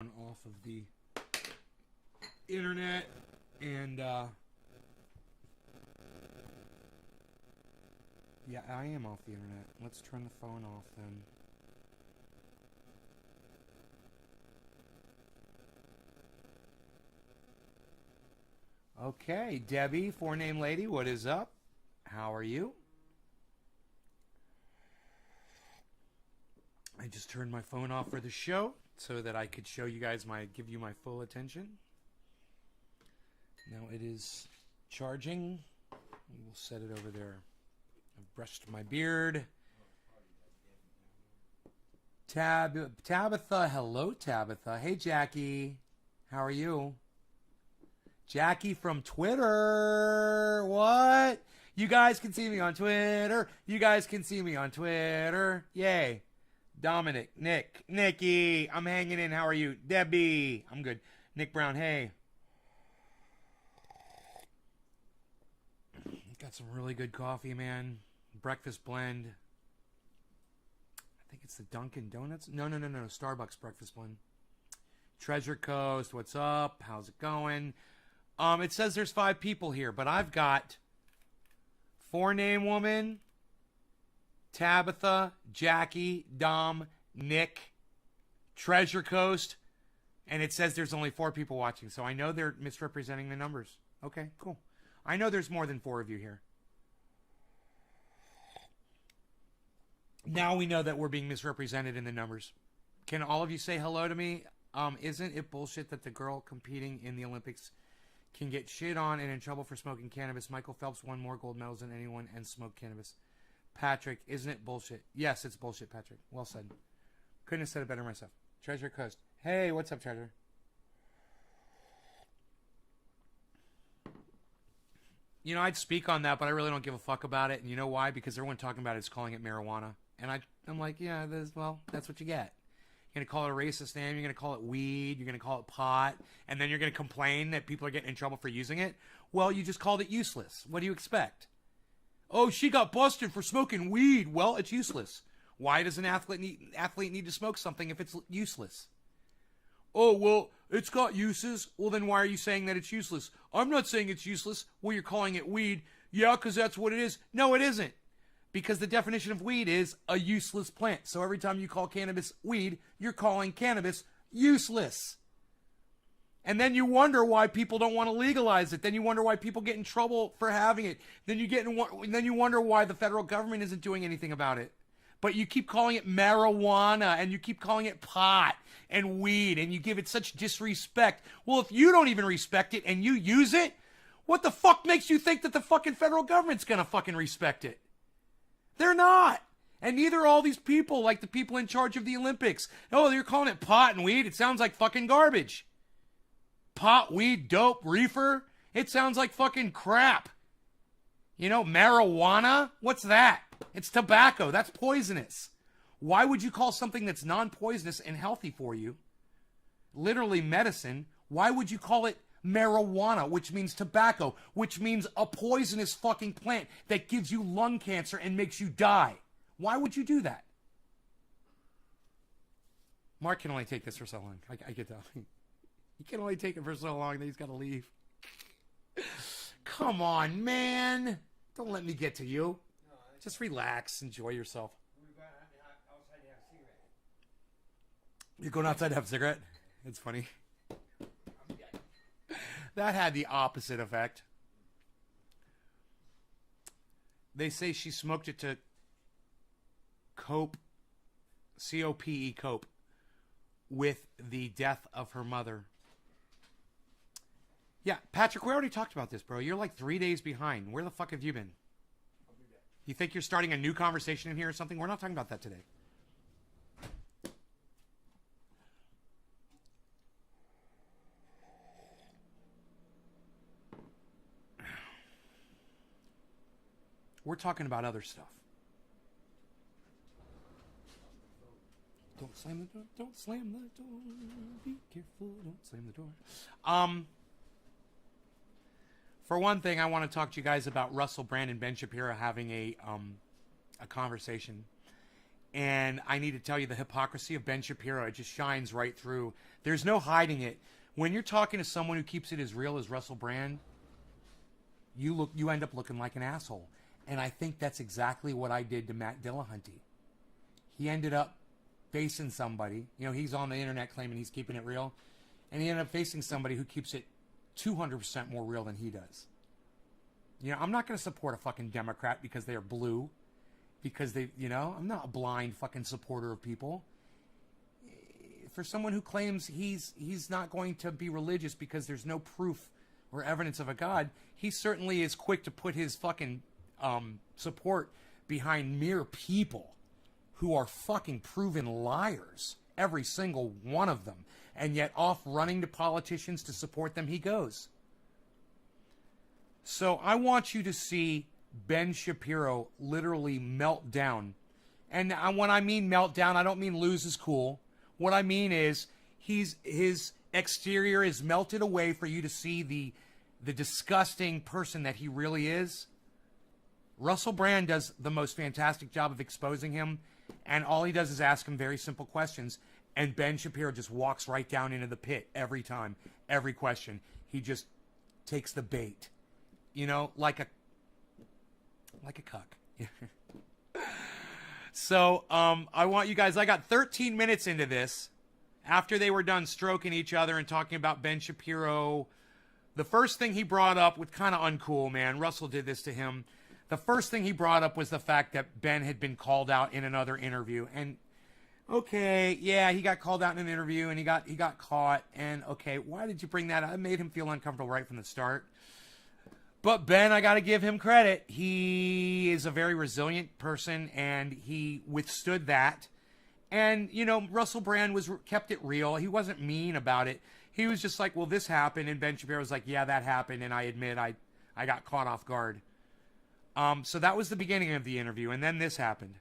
off of the internet and yeah, I am off the internet. Let's turn the phone off then. Okay, Debbie, four-name lady, what is up? How are you? I just turned my phone off for the show so that I could show you guys give you my full attention. Now it is charging. We will set it over there. I've brushed my beard. Tabitha, hello Tabitha. Hey Jackie, how are you? Jackie from Twitter. What? You guys can see me on Twitter. You guys can see me on Twitter. Yay. Dominic, Nick, Nikki, I'm hanging in. How are you? Debbie, I'm good. Nick Brown, hey. Got some really good coffee, man. Breakfast blend. I think it's the Dunkin' Donuts. No. Starbucks breakfast blend. Treasure Coast, what's up? How's it going? It says there's 5 people here, but I've got four-name woman, Tabitha, Jackie, Dom, Nick, Treasure Coast, and it says there's only 4 people watching, so I know they're misrepresenting the numbers. Okay, cool. I know there's more than 4 of you here. Now we know that we're being misrepresented in the numbers. Can all of you say hello to me? Isn't it bullshit that the girl competing in the Olympics can get shit on and in trouble for smoking cannabis? Michael Phelps won more gold medals than anyone and smoked cannabis. Patrick, isn't it bullshit? Yes, it's bullshit, Patrick. Well said. Couldn't have said it better myself. Treasure Coast. Hey, what's up, Treasure? You know, I'd speak on that, but I really don't give a fuck about it. And you know why? Because everyone talking about it is calling it marijuana. And I'm like, yeah, that's what you get. You're going to call it a racist name. You're going to call it weed. You're going to call it pot. And then you're going to complain that people are getting in trouble for using it. Well, you just called it useless. What do you expect? Oh, she got busted for smoking weed. Well, it's useless. Why does an athlete need to smoke something if it's useless? Oh, well, it's got uses. Well, then why are you saying that it's useless? I'm not saying it's useless. Well, you're calling it weed. Yeah, because that's what it is. No, it isn't. Because the definition of weed is a useless plant. So every time you call cannabis weed, you're calling cannabis useless. And then you wonder why people don't want to legalize it. Then you wonder why people get in trouble for having it. Then you wonder why the federal government isn't doing anything about it. But you keep calling it marijuana and you keep calling it pot and weed and you give it such disrespect. Well, if you don't even respect it and you use it, what the fuck makes you think that the fucking federal government's gonna fucking respect it? They're not. And neither are all these people, like the people in charge of the Olympics. Oh, you're calling it pot and weed? It sounds like fucking garbage. Pot, weed, dope, reefer? It sounds like fucking crap. You know, marijuana? What's that? It's tobacco. That's poisonous. Why would you call something that's non-poisonous and healthy for you, literally medicine, why would you call it marijuana, which means tobacco, which means a poisonous fucking plant that gives you lung cancer and makes you die? Why would you do that? Mark can only take this for so long. I get that. He can only take it for so long that he's got to leave. Come on, man. Don't let me get to you. Just relax. Enjoy yourself. You're going outside to have a cigarette? It's funny. That had the opposite effect. They say she smoked it to cope, C-O-P-E, cope, with the death of her mother. Yeah, Patrick, we already talked about this, bro. You're like 3 days behind. Where the fuck have you been? You think you're starting a new conversation in here or something? We're not talking about that today. We're talking about other stuff. Don't slam the door. Don't slam the door. Be careful. Don't slam the door. For one thing, I want to talk to you guys about Russell Brand and Ben Shapiro having a conversation. And I need to tell you the hypocrisy of Ben Shapiro. It just shines right through. There's no hiding it. When you're talking to someone who keeps it as real as Russell Brand, you end up looking like an asshole. And I think that's exactly what I did to Matt Dillahunty. He ended up facing somebody. You know, he's on the internet claiming he's keeping it real. And he ended up facing somebody who keeps it 200% more real than he does. You know, I'm not going to support a fucking Democrat because they are blue. Because they, you know, I'm not a blind fucking supporter of people. For someone who claims he's not going to be religious because there's no proof or evidence of a God, he certainly is quick to put his fucking support behind mere people who are fucking proven liars, every single one of them, and yet off running to politicians to support them he goes. So I want you to see Ben Shapiro literally melt down. And when I mean meltdown, I don't mean lose his cool. What I mean is his exterior is melted away for you to see the disgusting person that he really is. Russell Brand does the most fantastic job of exposing him, and all he does is ask him very simple questions, and Ben Shapiro just walks right down into the pit every time, every question. He just takes the bait, you know, like a cuck. So I want you guys, I got 13 minutes into this. After they were done stroking each other and talking about Ben Shapiro, the first thing he brought up, with kind of uncool, man, Russell did this to him. The first thing he brought up was the fact that Ben had been called out in another interview. And okay, yeah, he got called out in an interview and he got caught. And okay, why did you bring that up? It made him feel uncomfortable right from the start. But Ben, I got to give him credit. He is a very resilient person and he withstood that. And, you know, Russell Brand kept it real. He wasn't mean about it. He was just like, well, this happened. And Ben Shapiro was like, yeah, that happened. And I admit I got caught off guard. So that was the beginning of the interview. And then this happened.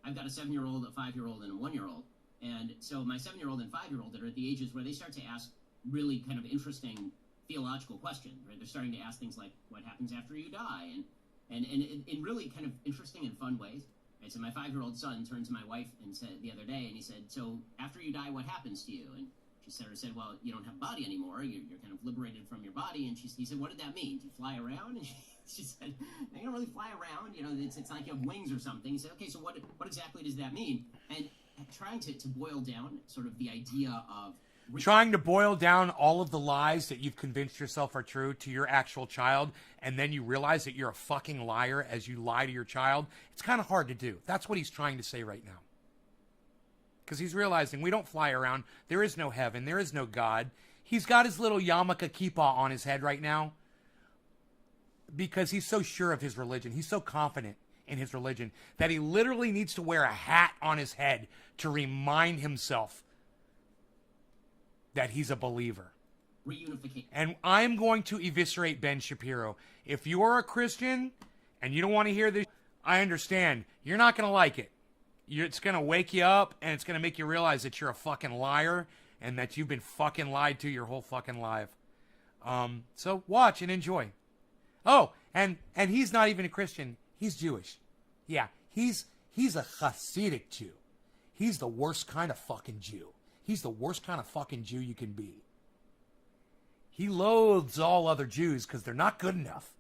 I've got a 7-year-old, a 5-year-old, and a 1-year-old. And so my 7-year-old and 5-year-old are at the ages where they start to ask really kind of interesting theological questions, right? They're starting to ask things like, what happens after you die? And in really kind of interesting and fun ways. Right? So my 5-year-old son turned to my wife and said the other day, and he said, so after you die, what happens to you? And she said, well, you don't have a body anymore. You're kind of liberated from your body. And he said, what did that mean? Do you fly around? And she said, you don't really fly around. You know, it's like you have wings or something. He said, okay, so what exactly does that mean? And trying to boil down sort of the idea of trying to boil down all of the lies that you've convinced yourself are true to your actual child, and then you realize that you're a fucking liar as you lie to your child. It's kind of hard to do. That's what he's trying to say right now. Because he's realizing we don't fly around. There is no heaven. There is no God. He's got his little yarmulke kippah on his head right now because he's so sure of his religion. He's so confident in his religion that he literally needs to wear a hat on his head to remind himself that he's a believer. Reunification. And I'm going to eviscerate Ben Shapiro. If you are a Christian and you don't want to hear this, I understand. You're not going to like it. It's going to wake you up and it's going to make you realize that you're a fucking liar and that you've been fucking lied to your whole fucking life. So watch and enjoy. Oh, and he's not even a Christian. He's Jewish. Yeah, he's a Hasidic Jew. He's the worst kind of fucking Jew. He's the worst kind of fucking Jew you can be. He loathes all other Jews because they're not good enough.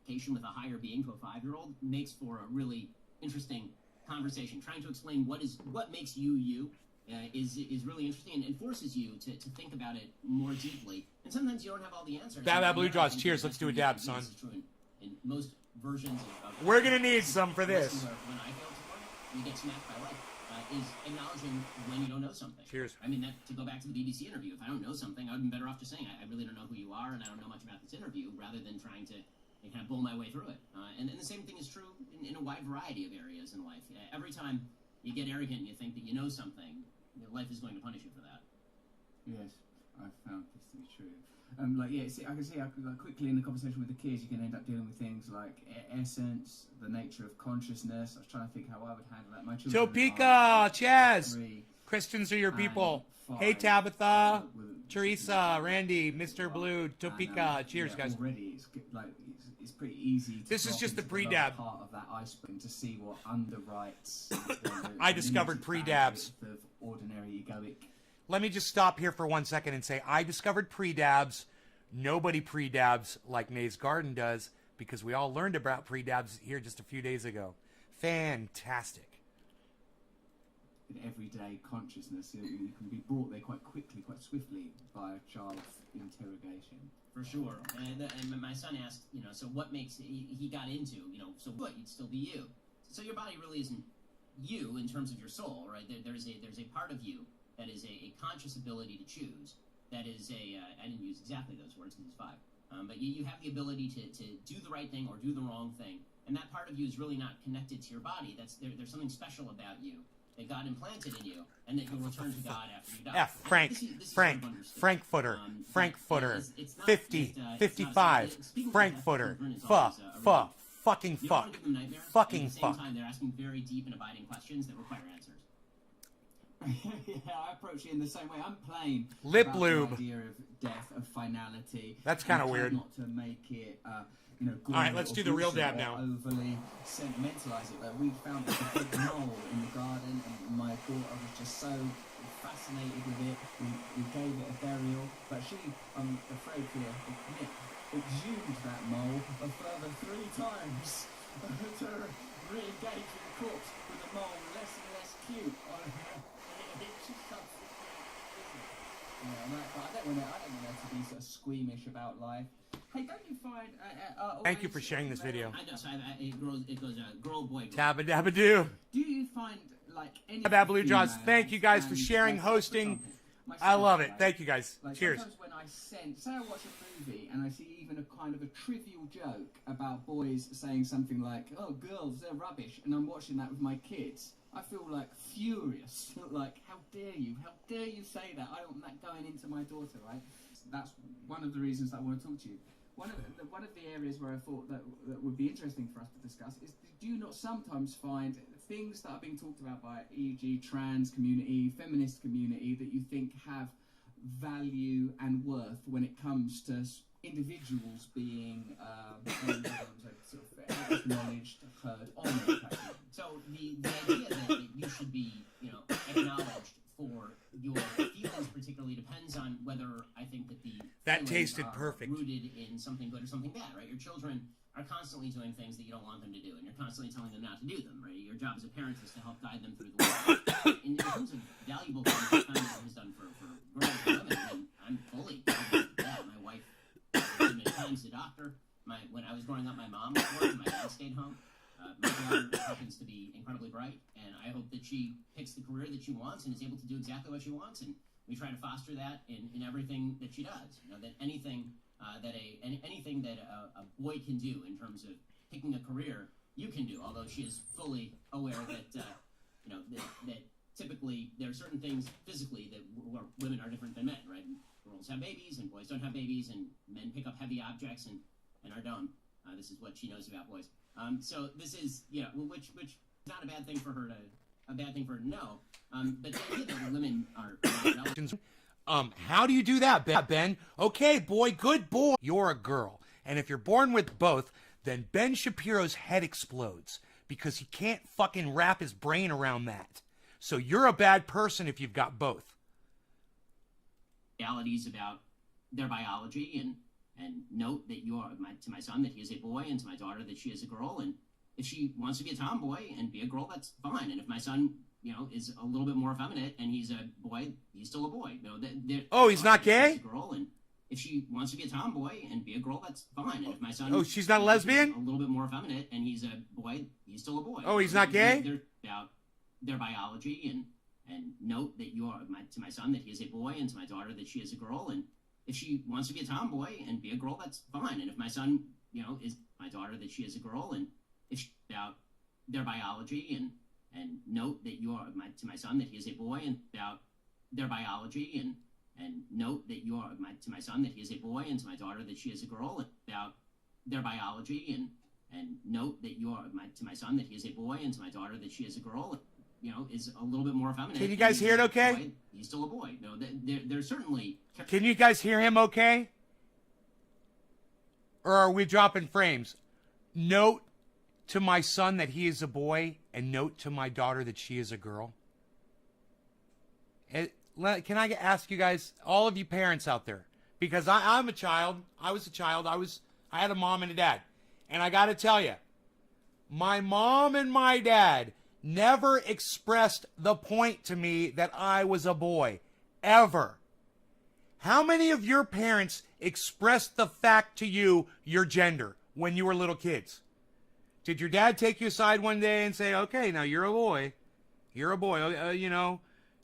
With a higher being to a 5-year-old makes for a really interesting conversation. Trying to explain what makes you is really interesting and forces you to think about it more deeply. And sometimes you don't have all the answers. Bad Blue Jaws. Cheers. Let's do a dab, son. In most versions of we're gonna need some for this. When I fail to learn, you get smacked by life. Is acknowledging when you don't know something. Cheers. I mean, to go back to the BBC interview, if I don't know something, I would be better off just saying, I really don't know who you are and I don't know much about this interview, rather than trying to kind of bull my way through it. And the same thing is true in a wide variety of areas in life. Every time you get arrogant and you think that you know something, life is going to punish you for that. Yes, I've found this to be true. I can see quickly in the conversation with the kids, you can end up dealing with things like essence, the nature of consciousness. I was trying to think how I would handle that. My children Topeka, Chaz, Christians are your people. 5, Hey, Tabitha, Teresa, Randy, Mr. Blue, Topeka. Cheers, guys. Already, it's pretty easy to This is drop just the into lower pre-dab. part of that iceberg to see what underwrites I discovered pre-dabs. of ordinary egoic. Let me just stop here for 1 second and say I discovered pre-dabs. Nobody pre-dabs like May's Garden does, because we all learned about pre-dabs here just a few days ago. Fantastic. In everyday consciousness, you can be brought there quite quickly, quite swiftly by a child's interrogation. For sure. And my son asked, so what makes he got into, so what? You'd still be you. So your body really isn't you in terms of your soul, right? There's a part of you that is a conscious ability to choose. That is I didn't use exactly those words because it's 5. But you have the ability to do the right thing or do the wrong thing. And that part of you is really not connected to your body. There's something special about you that God implanted in you, and that you'll return to God after you die. Frankfurter, It's not 50, just, it's 55, not- speaking of Frankfurter, children is always, fucking you don't fuck, want to give them nightmares, fucking at the same fuck. time, they're asking very deep and abiding questions that require answers. Yeah, I approach it in the same way. I'm plain Lip about lube. the idea of death, of finality. That's kinda and I try weird. Not to make it, All right, let's or do the real gruesome dab or now. Overly sentimentalize it. But we found this big mole in the garden, and my daughter was just so fascinated with it. We gave it a burial, but she, I'm afraid to admit, exhumed that mole a further 3 times to re-engage with the corpse with the mole less and less cute on her. But I don't want her to be sort of squeamish about life. Hey, don't you find? Thank you for sharing this video. I know, so it goes girl, boy, girl. Tabba dabba doo. Do you find like any? Bad Blue Jaws, females thank you guys for and, sharing, like, hosting. for example, I love myself, it. right? Thank you guys. Like Cheers. sometimes when I say I watch a movie and I see even a kind of a trivial joke about boys saying something like, "Oh, girls, they're rubbish," and I'm watching that with my kids, I feel like furious. Like, how dare you? How dare you say that? I don't want that going into my daughter, right? That's one of the reasons that I want to talk to you. One of the areas where I thought that would be interesting for us to discuss is, do you not sometimes find things that are being talked about by, e.g., trans community, feminist community, that you think have value and worth when it comes to individuals being sort of acknowledged, heard, honoured? So the idea that you should be, acknowledged for your feelings particularly depends on whether I think that the That feelings tasted are perfect. rooted in something good or something bad, right? Your children are constantly doing things that you don't want them to do, and you're constantly telling them not to do them, right? Your job as a parent is to help guide them through the world. In terms of valuable things that feminism has done for girls and women, I'm fully committed to that. My wife took me many times to the doctor. When I was growing up, my mom was working, my dad stayed home. My daughter happens to be incredibly bright, and I hope that she picks the career that she wants and is able to do exactly what she wants. And we try to foster that in everything that she does. That anything anything that a boy can do in terms of picking a career, you can do. Although she is fully aware that that typically there are certain things physically that where women are different than men, right? Girls have babies and boys don't have babies, and men pick up heavy objects and are dumb. This is what she knows about boys. So this is which is not a bad thing for her to know. But the idea that women are How do you do that, Ben? Okay, boy, good boy. You're a girl. And if you're born with both, then Ben Shapiro's head explodes because he can't fucking wrap his brain around that. So you're a bad person if you've got both. realities about their biology and note that you are to my son that he is a boy, and to my daughter that she is a girl. And if she wants to be a tomboy and be a girl, that's fine. And if my son is a little bit more effeminate and he's a boy, he's still a boy. Oh, he's not gay? She's a girl, and if she wants to be a tomboy and be a girl, that's fine. And if my son, Oh, she's not a lesbian? is a little bit more effeminate and he's a boy, he's still a boy. Oh, he's not gay? They're about their biology and note that you are to my son that he is a boy, and to my daughter that she is a girl. And if she wants to be a tomboy and be a girl, that's fine. And if my son, is my daughter that she is a girl, and if she, about their biology and note that you are to my son that he is a boy, and about their biology and note that you are to my son that he is a boy, and to my daughter that she is a girl, and about their biology and note that you are to my son that he is a boy, and to my daughter that she is a girl, is a little bit more effeminate. Can you guys hear it okay? Boy, he's still a boy. They're certainly. Can you guys hear him okay? Or are we dropping frames? Note to my son that he is a boy, and note to my daughter that she is a girl. Can I ask you guys, all of you parents out there, because I'm a child. I was a child. I had a mom and a dad. And I got to tell you, my mom and my dad never expressed the point to me that I was a boy. Ever. How many of your parents expressed the fact to you, your gender, when you were little kids? Did your dad take you aside one day and say, okay, now you're a boy. You're a boy, you know.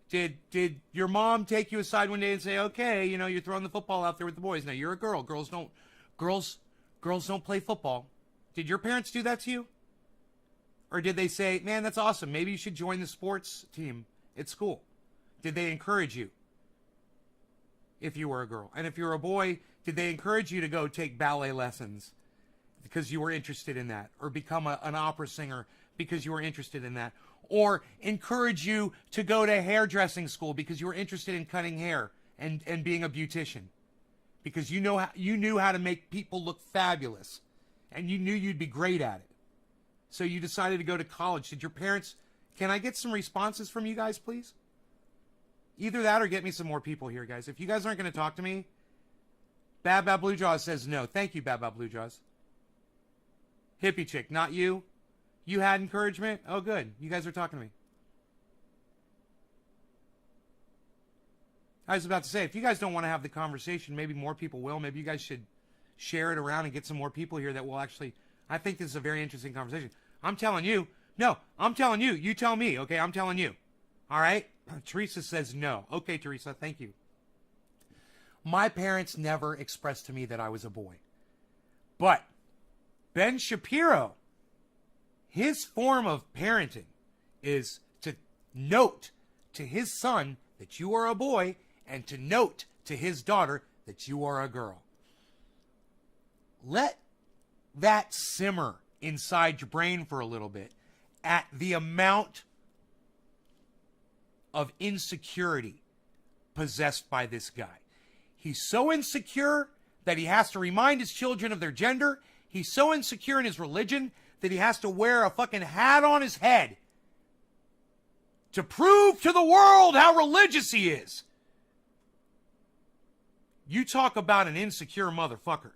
Did your mom take you aside one day and say, okay, you know, you're throwing the football out there with the boys. Now you're a girl. Girls don't play football. Did your parents do that to you? Or did they say, man, that's awesome. Maybe you should join the sports team at school? Did they encourage you if you were a girl? And if you're a boy, did they encourage you to go take ballet lessons because you were interested in that? Or become an opera singer because you were interested in that? Or encourage you to go to hairdressing school because you were interested in cutting hair and being a beautician? Because you knew how to make people look fabulous. And you knew you'd be great at it. So you decided to go to college. Did your parents... Can I get some responses from you guys, please? Either that or get me some more people here, guys. If you guys aren't going to talk to me... Bab Bab Blue Jaws says no. Thank you, Bab Bab Blue Jaws. Hippie chick, not you? You had encouragement? Oh, good. You guys are talking to me. I was about to say, if you guys don't want to have the conversation, maybe more people will. Maybe you guys should share it around and get some more people here that will actually... I think this is a very interesting conversation. I'm telling you. No, I'm telling you. You tell me, okay? I'm telling you. All right? Teresa says no. Okay, Teresa, thank you. My parents never expressed to me that I was a boy. But Ben Shapiro, his form of parenting is to note to his son that you are a boy and to note to his daughter that you are a girl. Let that simmer inside your brain for a little bit at the amount of insecurity possessed by this guy. He's so insecure that he has to remind his children of their gender. He's so insecure in his religion that he has to wear a fucking hat on his head to prove to the world how religious he is. You talk about an insecure motherfucker.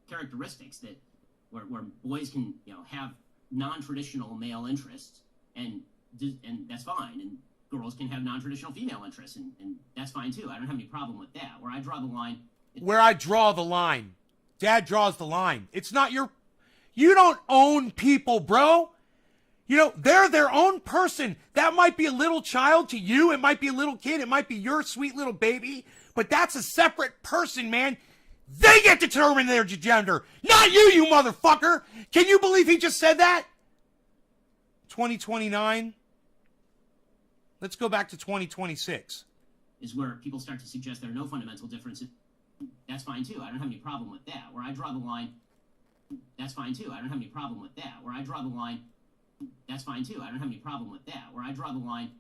Characteristics that where boys can, you know, have non-traditional male interests, and that's fine, and girls can have non-traditional female interests, and that's fine too. I don't have any problem with that. Where I draw the line... Where I draw the line. Dad draws the line. It's not your... You don't own people, bro. You know, they're their own person. That might be a little child to you. It might be a little kid. It might be your sweet little baby. But that's a separate person, man. They get to determine their gender. Not you, you motherfucker. Can you believe he just said that? 2029. Let's go back to 2026. Is where people start to suggest there are no fundamental differences. That's fine too. I don't have any problem with that. Where I draw the line... That's fine too. I don't have any problem with that. Where I draw the line... That's fine too. I don't have any problem with that. Where I draw the line...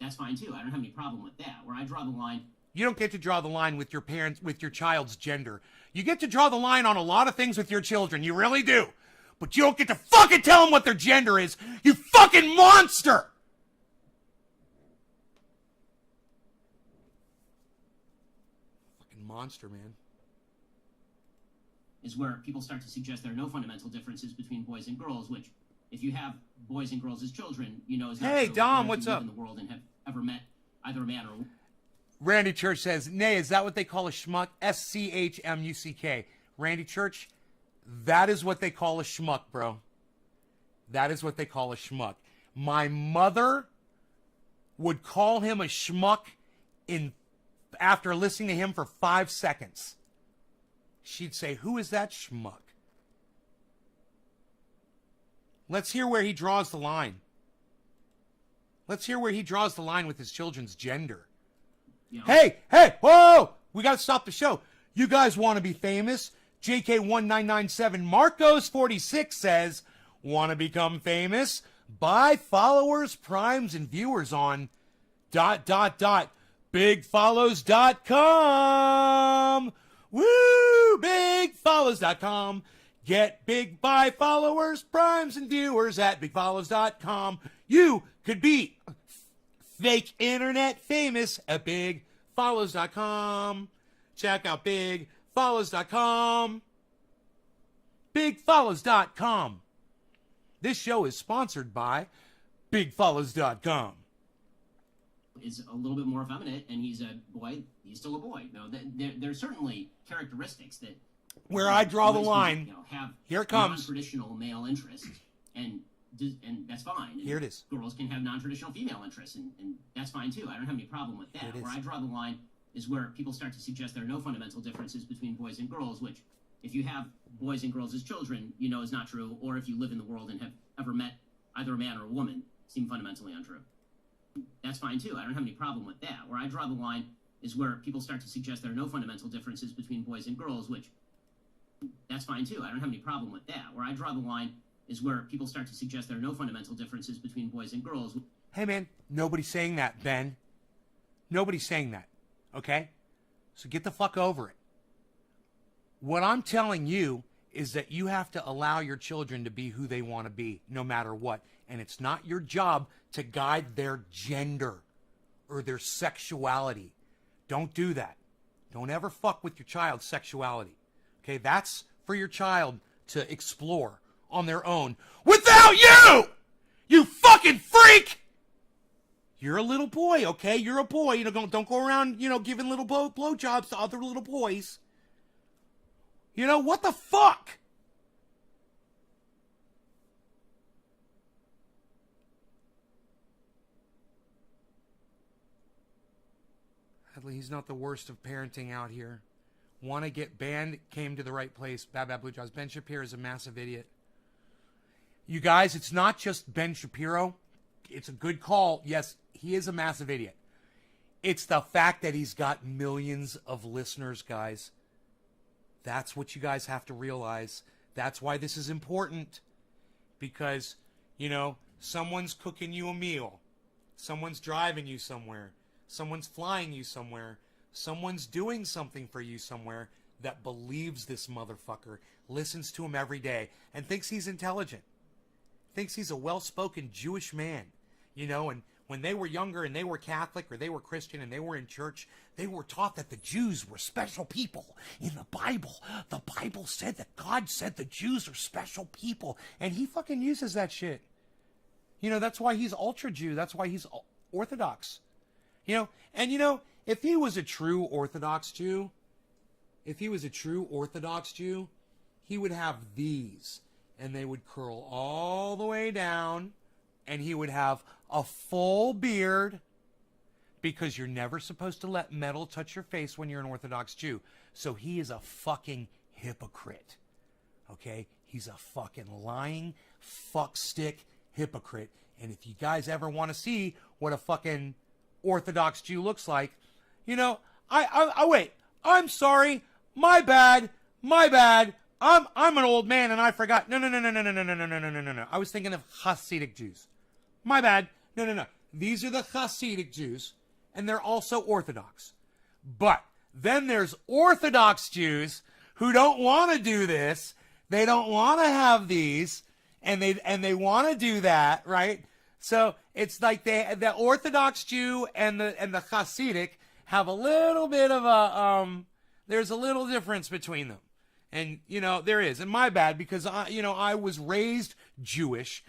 That's fine too. I don't have any problem with that. Where I draw the line... You don't get to draw the line with your parents, with your child's gender. You get to draw the line on a lot of things with your children. You really do. But you don't get to fucking tell them what their gender is. You fucking monster! Fucking monster, man. Is where people start to suggest there are no fundamental differences between boys and girls, which, if you have boys and girls as children, you know is not Hey, true. Dom, If what's you live up? in the world and have ever met either a man or... Randy Church says, nay, is that what they call a schmuck? S-C-H-M-U-C-K. Randy Church, that is what they call a schmuck, bro. That is what they call a schmuck. My mother would call him a schmuck after listening to him for 5 seconds. She'd say, who is that schmuck? Let's hear where he draws the line. Let's hear where he draws the line with his children's gender. You know, Hey, whoa! We got to stop the show. You guys want to be famous? JK1997 Marcos46 says, want to become famous? Buy followers, primes, and viewers on ... BigFollows.com. Woo! BigFollows.com. Get big by followers, primes, and viewers at BigFollows.com. You could be fake internet famous at BigFollows.com. Check out BigFollows.com. BigFollows.com. This show is sponsored by BigFollows.com. Is a little bit more effeminate, and he's a boy. He's still a boy. No, there's certainly characteristics that where I draw the boys line. can, have here it comes. Non-traditional male interests, and that's fine. And here it is. Girls can have non-traditional female interests, and that's fine too. I don't have any problem with that. Where I draw the line is where people start to suggest there are no fundamental differences between boys and girls, which, if you have boys and girls as children, you know is not true, or if you live in the world and have ever met either a man or a woman, seem fundamentally untrue. That's fine too. I don't have any problem with that. Where I draw the line is where people start to suggest there are no fundamental differences between boys and girls, which, that's fine too. I don't have any problem with that. Where I draw the line is where people start to suggest there are no fundamental differences between boys and girls. Hey man, nobody's saying that, Ben. Nobody's saying that. Okay? So get the fuck over it. What I'm telling you is that you have to allow your children to be who they want to be, no matter what. And it's not your job to guide their gender or their sexuality. Don't do that. Don't ever fuck with your child's sexuality. Okay? That's for your child to explore on their own without you! You fucking freak! You're a little boy, okay? You're a boy. You know, don't go around, giving little blowjobs to other little boys. You know, what the fuck? Hadley, he's not the worst of parenting out here. Want to get banned, came to the right place. Bad Blue Jaws. Ben Shapiro is a massive idiot. You guys, it's not just Ben Shapiro. It's a good call. Yes, he is a massive idiot. It's the fact that he's got millions of listeners, guys. That's what you guys have to realize. That's why this is important. Because, someone's cooking you a meal. Someone's driving you somewhere. Someone's flying you somewhere. Someone's doing something for you somewhere that believes this motherfucker, listens to him every day, and thinks he's intelligent. Thinks he's a well-spoken Jewish man. And when they were younger and they were Catholic or they were Christian and they were in church, they were taught that the Jews were special people. In the Bible said that God said the Jews are special people. And he fucking uses that shit. That's why he's ultra-Jew. That's why he's Orthodox. And if he was a true Orthodox Jew, he would have these. And they would curl all the way down. And he would have a full beard, because you're never supposed to let metal touch your face when you're an Orthodox Jew. So he is a fucking hypocrite. Okay? He's a fucking lying fuckstick hypocrite. And if you guys ever want to see what a fucking Orthodox Jew looks like, wait. I'm sorry. My bad. I'm an old man and I forgot. No. I was thinking of Hasidic Jews. My bad. No. These are the Hasidic Jews, and they're also Orthodox. But then there's Orthodox Jews who don't want to do this. They don't want to have these, and they want to do that, right? So it's like the Orthodox Jew and the Hasidic have a little bit of a there's a little difference between them. And, there is. And my bad, because, I was raised Jewish.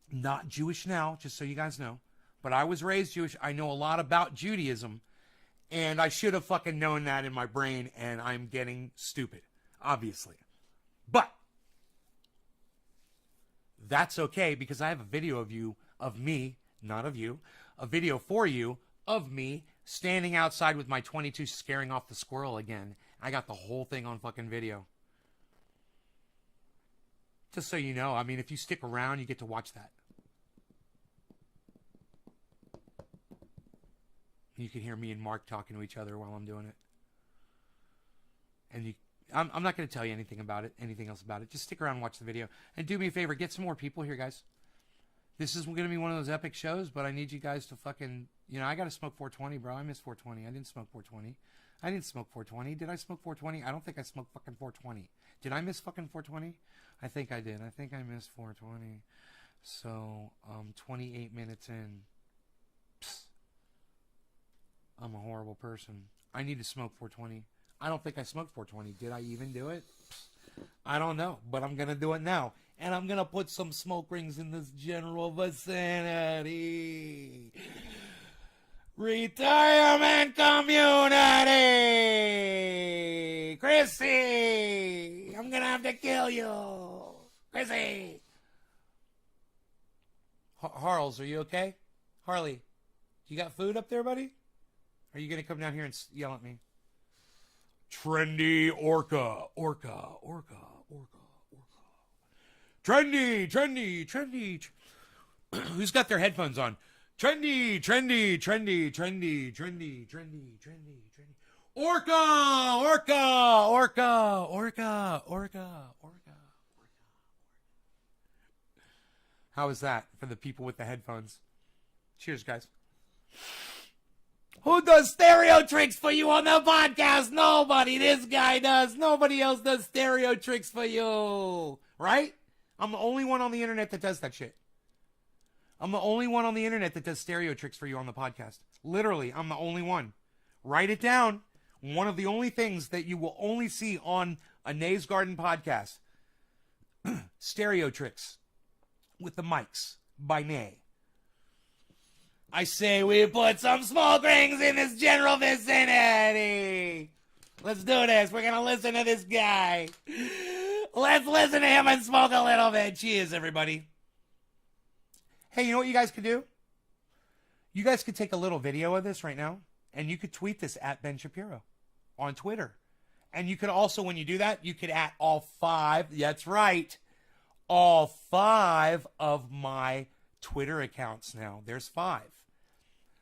Not Jewish now, just so you guys know. But I was raised Jewish. I know a lot about Judaism. And I should have fucking known that in my brain. And I'm getting stupid, obviously. But that's okay, because I have a video of me, not of you, a video for you of me standing outside with my 22 scaring off the squirrel again. I got the whole thing on fucking video. Just so you know, if you stick around, you get to watch that. You can hear me and Mark talking to each other while I'm doing it. And I'm not going to tell you anything else about it. Just stick around and watch the video. And do me a favor, get some more people here, guys. This is going to be one of those epic shows, but I need you guys to fucking, I got to smoke 420, bro. I miss 420. I didn't smoke 420. I didn't smoke 420. Did I smoke 420? I don't think I smoked fucking 420. Did I miss fucking 420? I think I did. I think I missed 420. So, 28 minutes in. Psst. I'm a horrible person. I need to smoke 420. I don't think I smoked 420. Did I even do it? Psst. I don't know, but I'm going to do it now. And I'm going to put some smoke rings in this general vicinity. Retirement community! Chrissy! I'm going to have to kill you! Chrissy! Harles, are you okay? Harley, you got food up there, buddy? Are you going to come down here and yell at me? Trendy orca. Trendy. Who's got their headphones on? Trendy. Orca. How is that for the people with the headphones? Cheers, guys. Who does stereo tricks for you on the podcast? Nobody. This guy does. Nobody else does stereo tricks for you. Right? I'm the only one on the internet that does that shit. I'm the only one on the internet that does stereo tricks for you on the podcast. Literally, I'm the only one. Write it down. One of the only things that you will only see on a Nays Garden podcast. Stereo tricks with the mics by Nay. I say we put some smoke rings in this general vicinity. Let's do this. We're going to listen to this guy. Let's listen to him and smoke a little bit. Cheers, everybody. Hey, you know what you guys could do? You guys could take a little video of this right now, and you could tweet this at Ben Shapiro on Twitter. And you could also, when you do that, you could at all 5, that's right, all 5 of my Twitter accounts now. There's 5.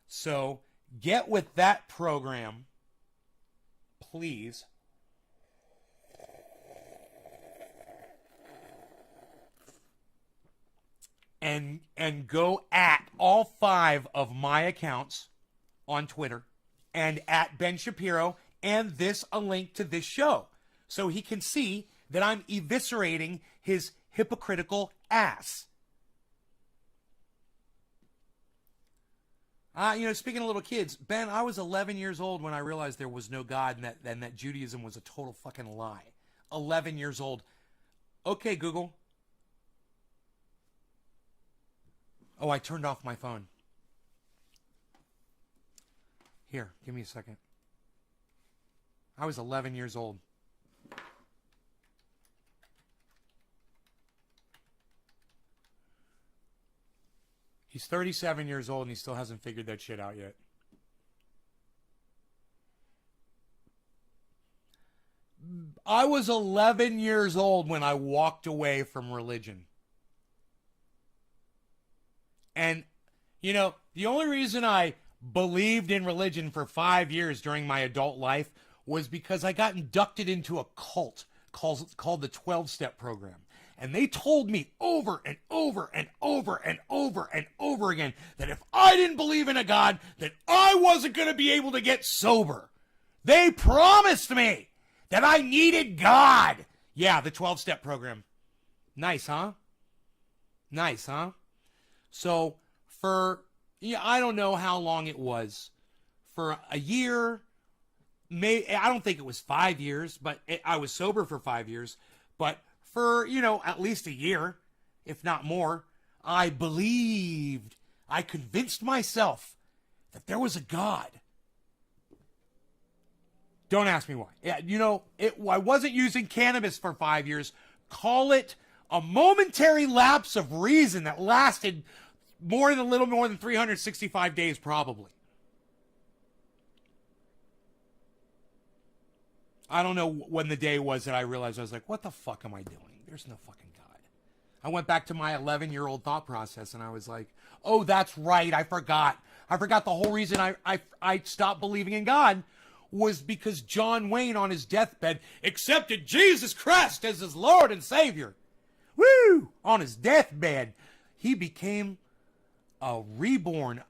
So get with that program, please. And go at all 5 of my accounts on Twitter and at Ben Shapiro, and this a link to this show so he can see that I'm eviscerating his hypocritical ass. Speaking of little kids, Ben, I was 11 years old when I realized there was no God and that Judaism was a total fucking lie. 11 years old. Okay, Google. Oh, I turned off my phone. Here, give me a second. I was 11 years old. He's 37 years old and he still hasn't figured that shit out yet. I was 11 years old when I walked away from religion. And, the only reason I believed in religion for 5 years during my adult life was because I got inducted into a cult called the 12-Step Program. And they told me over and over and over and over and over again that if I didn't believe in a God, that I wasn't going to be able to get sober. They promised me that I needed God. Yeah, the 12-Step Program. Nice, huh? So for, I don't know how long it was. For a year, I don't think it was 5 years, but I was sober for 5 years. But for, at least a year, if not more, I believed, I convinced myself that there was a God. Don't ask me why. I wasn't using cannabis for 5 years. Call it a momentary lapse of reason that lasted a little more than 365 days, probably. I don't know when the day was that I realized, I was like, what the fuck am I doing? There's no fucking God. I went back to my 11-year-old thought process and I was like, oh, that's right. I forgot the whole reason I stopped believing in God was because John Wayne on his deathbed accepted Jesus Christ as his Lord and Savior. Woo! On his deathbed, he became a reborn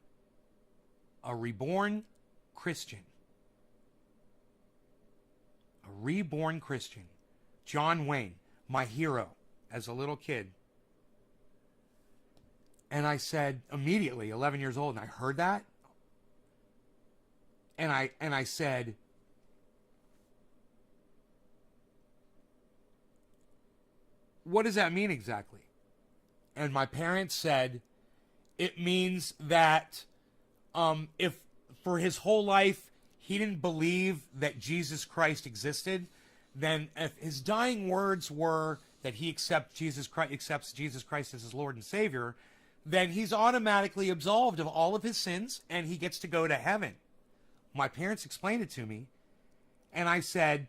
Christian. A reborn Christian. John Wayne, my hero as a little kid. And I said immediately, 11 years old, and I heard that. And I said, what does that mean exactly? And my parents said, it means that if for his whole life he didn't believe that Jesus Christ existed, then if his dying words were that he accepts Jesus Christ as his Lord and Savior, then he's automatically absolved of all of his sins and he gets to go to heaven. My parents explained it to me, and I said,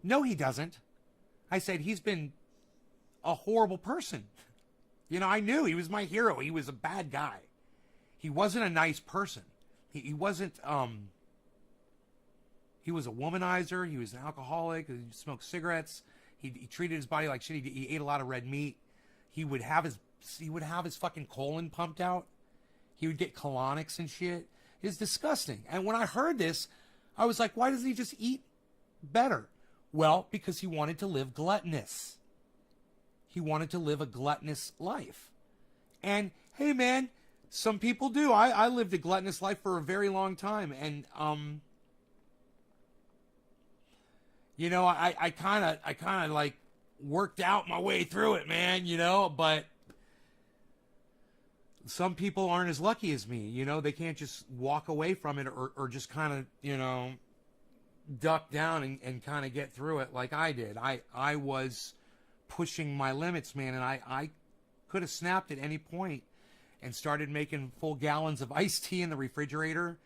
no, he doesn't. I said, he's been a horrible person. You know, I knew he was my hero. He was a bad guy. He wasn't a nice person. He wasn't, he was a womanizer. He was an alcoholic. He smoked cigarettes. He treated his body like shit. He ate a lot of red meat. He would have his fucking colon pumped out. He would get colonics and shit. It's disgusting. And when I heard this, I was like, why doesn't he just eat better? Well, because he wanted to live gluttonous. He wanted to live a gluttonous life. And, hey, man, some people do. I lived a gluttonous life for a very long time. And, you know, I kind of like worked out my way through it, man, you know, but some people aren't as lucky as me, you know, they can't just walk away from it or just kind of, you know, duck down and kind of get through it like I did. I was pushing my limits, man, and I could have snapped at any point and started making full gallons of iced tea in the refrigerator.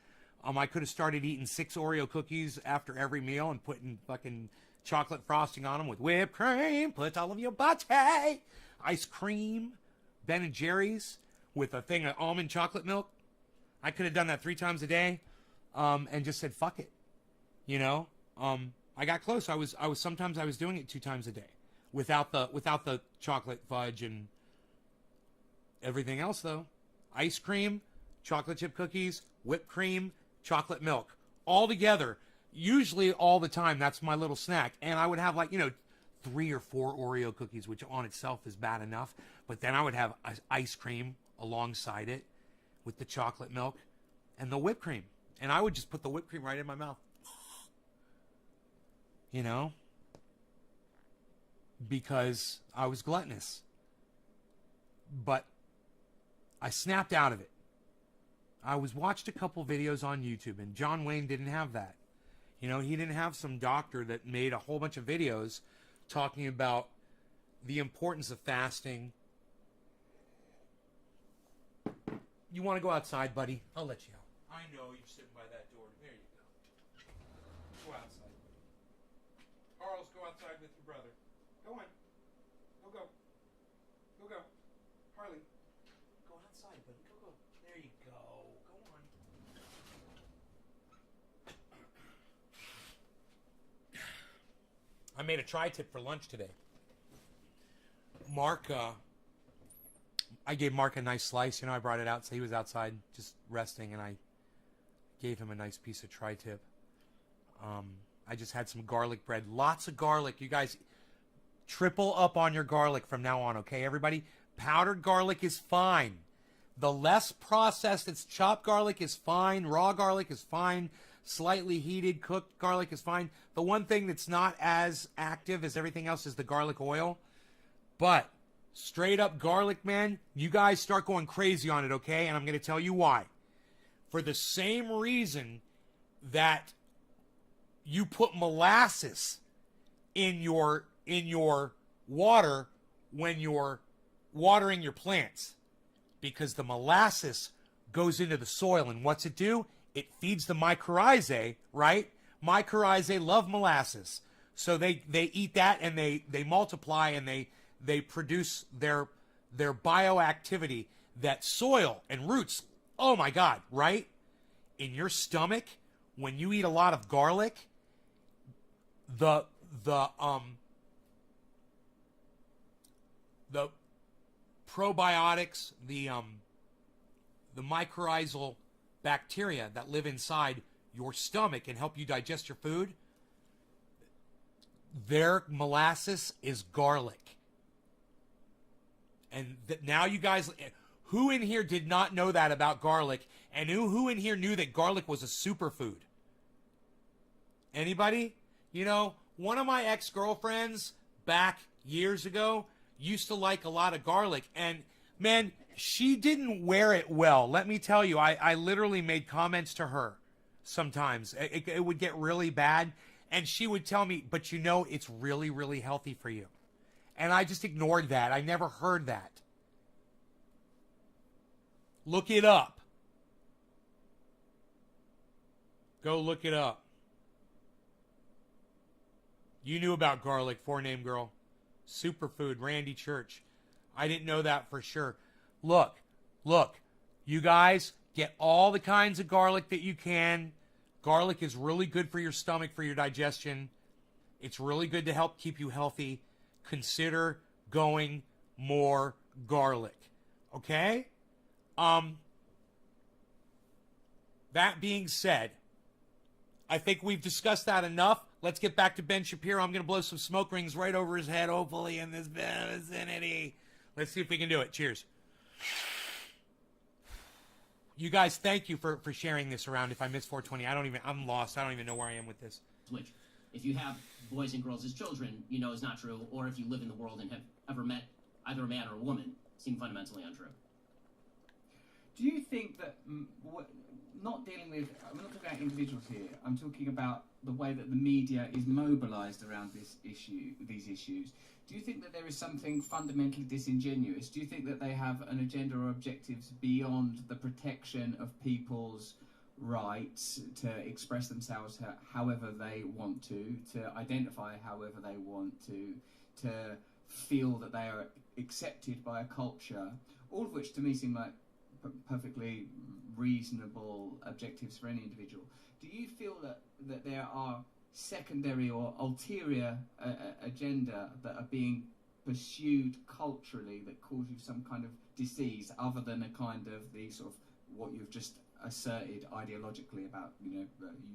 I could have started eating 6 Oreo cookies after every meal and putting fucking chocolate frosting on them with whipped cream. Put all of your butter. Ice cream. Ben & Jerry's with a thing of almond chocolate milk. I could have done that 3 times a day, and just said fuck it. You know, I got close. I was sometimes I was doing it 2 times a day without the chocolate fudge and everything else though. Ice cream, chocolate chip cookies, whipped cream, chocolate milk, all together. Usually all the time. That's my little snack, and I would have like, you know, 3 or 4 Oreo cookies, which on itself is bad enough. But then I would have ice cream alongside it with the chocolate milk and the whipped cream. And I would just put the whipped cream right in my mouth. You know? Because I was gluttonous. But I snapped out of it. I watched a couple videos on YouTube, and John Wayne didn't have that. You know, he didn't have some doctor that made a whole bunch of videos talking about the importance of fasting. You want to go outside, buddy? I'll let you out. I know you're sitting by that door. There you go. Go outside. Charles, go outside with your brother. Go on. Go. Go. Harley, go outside, buddy. Go. There you go. Go on. I made a tri-tip for lunch today. Mark, I gave Mark a nice slice. You know, I brought it out, so he was outside just resting, and I gave him a nice piece of tri-tip. I just had some garlic bread. Lots of garlic. You guys, triple up on your garlic from now on, okay, everybody? Powdered garlic is fine. The less processed, it's chopped garlic is fine. Raw garlic is fine. Slightly heated, cooked garlic is fine. The one thing that's not as active as everything else is the garlic oil. But straight up garlic, man, you guys start going crazy on it, okay? And I'm going to tell you why. For the same reason that you put molasses in your water when you're watering your plants. Because the molasses goes into the soil, and what's it do? It feeds the mycorrhizae, right? Mycorrhizae love molasses. So they eat that, and they multiply, and they produce their bioactivity that soil and roots, oh my God, right? In your stomach, when you eat a lot of garlic, the probiotics, the mycorrhizal bacteria that live inside your stomach and help you digest your food, their molasses is garlic. And now you guys, who in here did not know that about garlic? And who in here knew that garlic was a superfood? Anybody? You know, one of my ex-girlfriends back years ago used to like a lot of garlic. And, man, she didn't wear it well. Let me tell you, I literally made comments to her sometimes. It would get really bad. And she would tell me, but you know, it's really, really healthy for you. And I just ignored that. I never heard that. Look it up. Go look it up. You knew about garlic, 4-name girl. Superfood, Randy Church. I didn't know that for sure. Look. You guys, get all the kinds of garlic that you can. Garlic is really good for your stomach, for your digestion. It's really good to help keep you healthy. Consider going more garlic. Okay? That being said, I think we've discussed that enough. Let's get back to Ben Shapiro. I'm going to blow some smoke rings right over his head, hopefully, in this vicinity. Let's see if we can do it. Cheers. You guys, thank you for sharing this around. If I miss 420, I'm lost. I don't even know where I am with this. Which, if you have boys and girls as children, you know is not true, or if you live in the world and have ever met either a man or a woman, seem fundamentally untrue. Do you think that, not dealing with, I'm not talking about individuals here, I'm talking about the way that the media is mobilised around these issues. Do you think that there is something fundamentally disingenuous? Do you think that they have an agenda or objectives beyond the protection of people's rights to express themselves however they want to identify however they want to feel that they are accepted by a culture, all of which to me seem like perfectly reasonable objectives for any individual? Do you feel that there are secondary or ulterior agenda that are being pursued culturally that cause you some kind of disease other than a kind of the sort of what you've just asserted ideologically about, you know,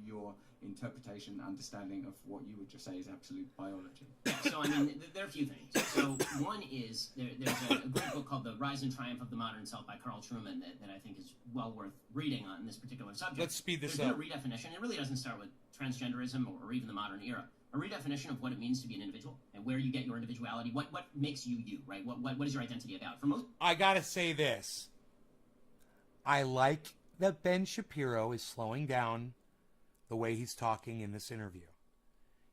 your interpretation and understanding of what you would just say is absolute biology? So, I mean, there are a few things. So, one is there's a great book called The Rise and Triumph of the Modern Self by Carl Trueman that I think is well worth reading on this particular subject. Let's speed this There's up. been a redefinition. It really doesn't start with transgenderism or even the modern era. A redefinition of what it means to be an individual and where you get your individuality. What makes you you, right? What is your identity about? For most, I gotta say this. I like that Ben Shapiro is slowing down the way he's talking in this interview.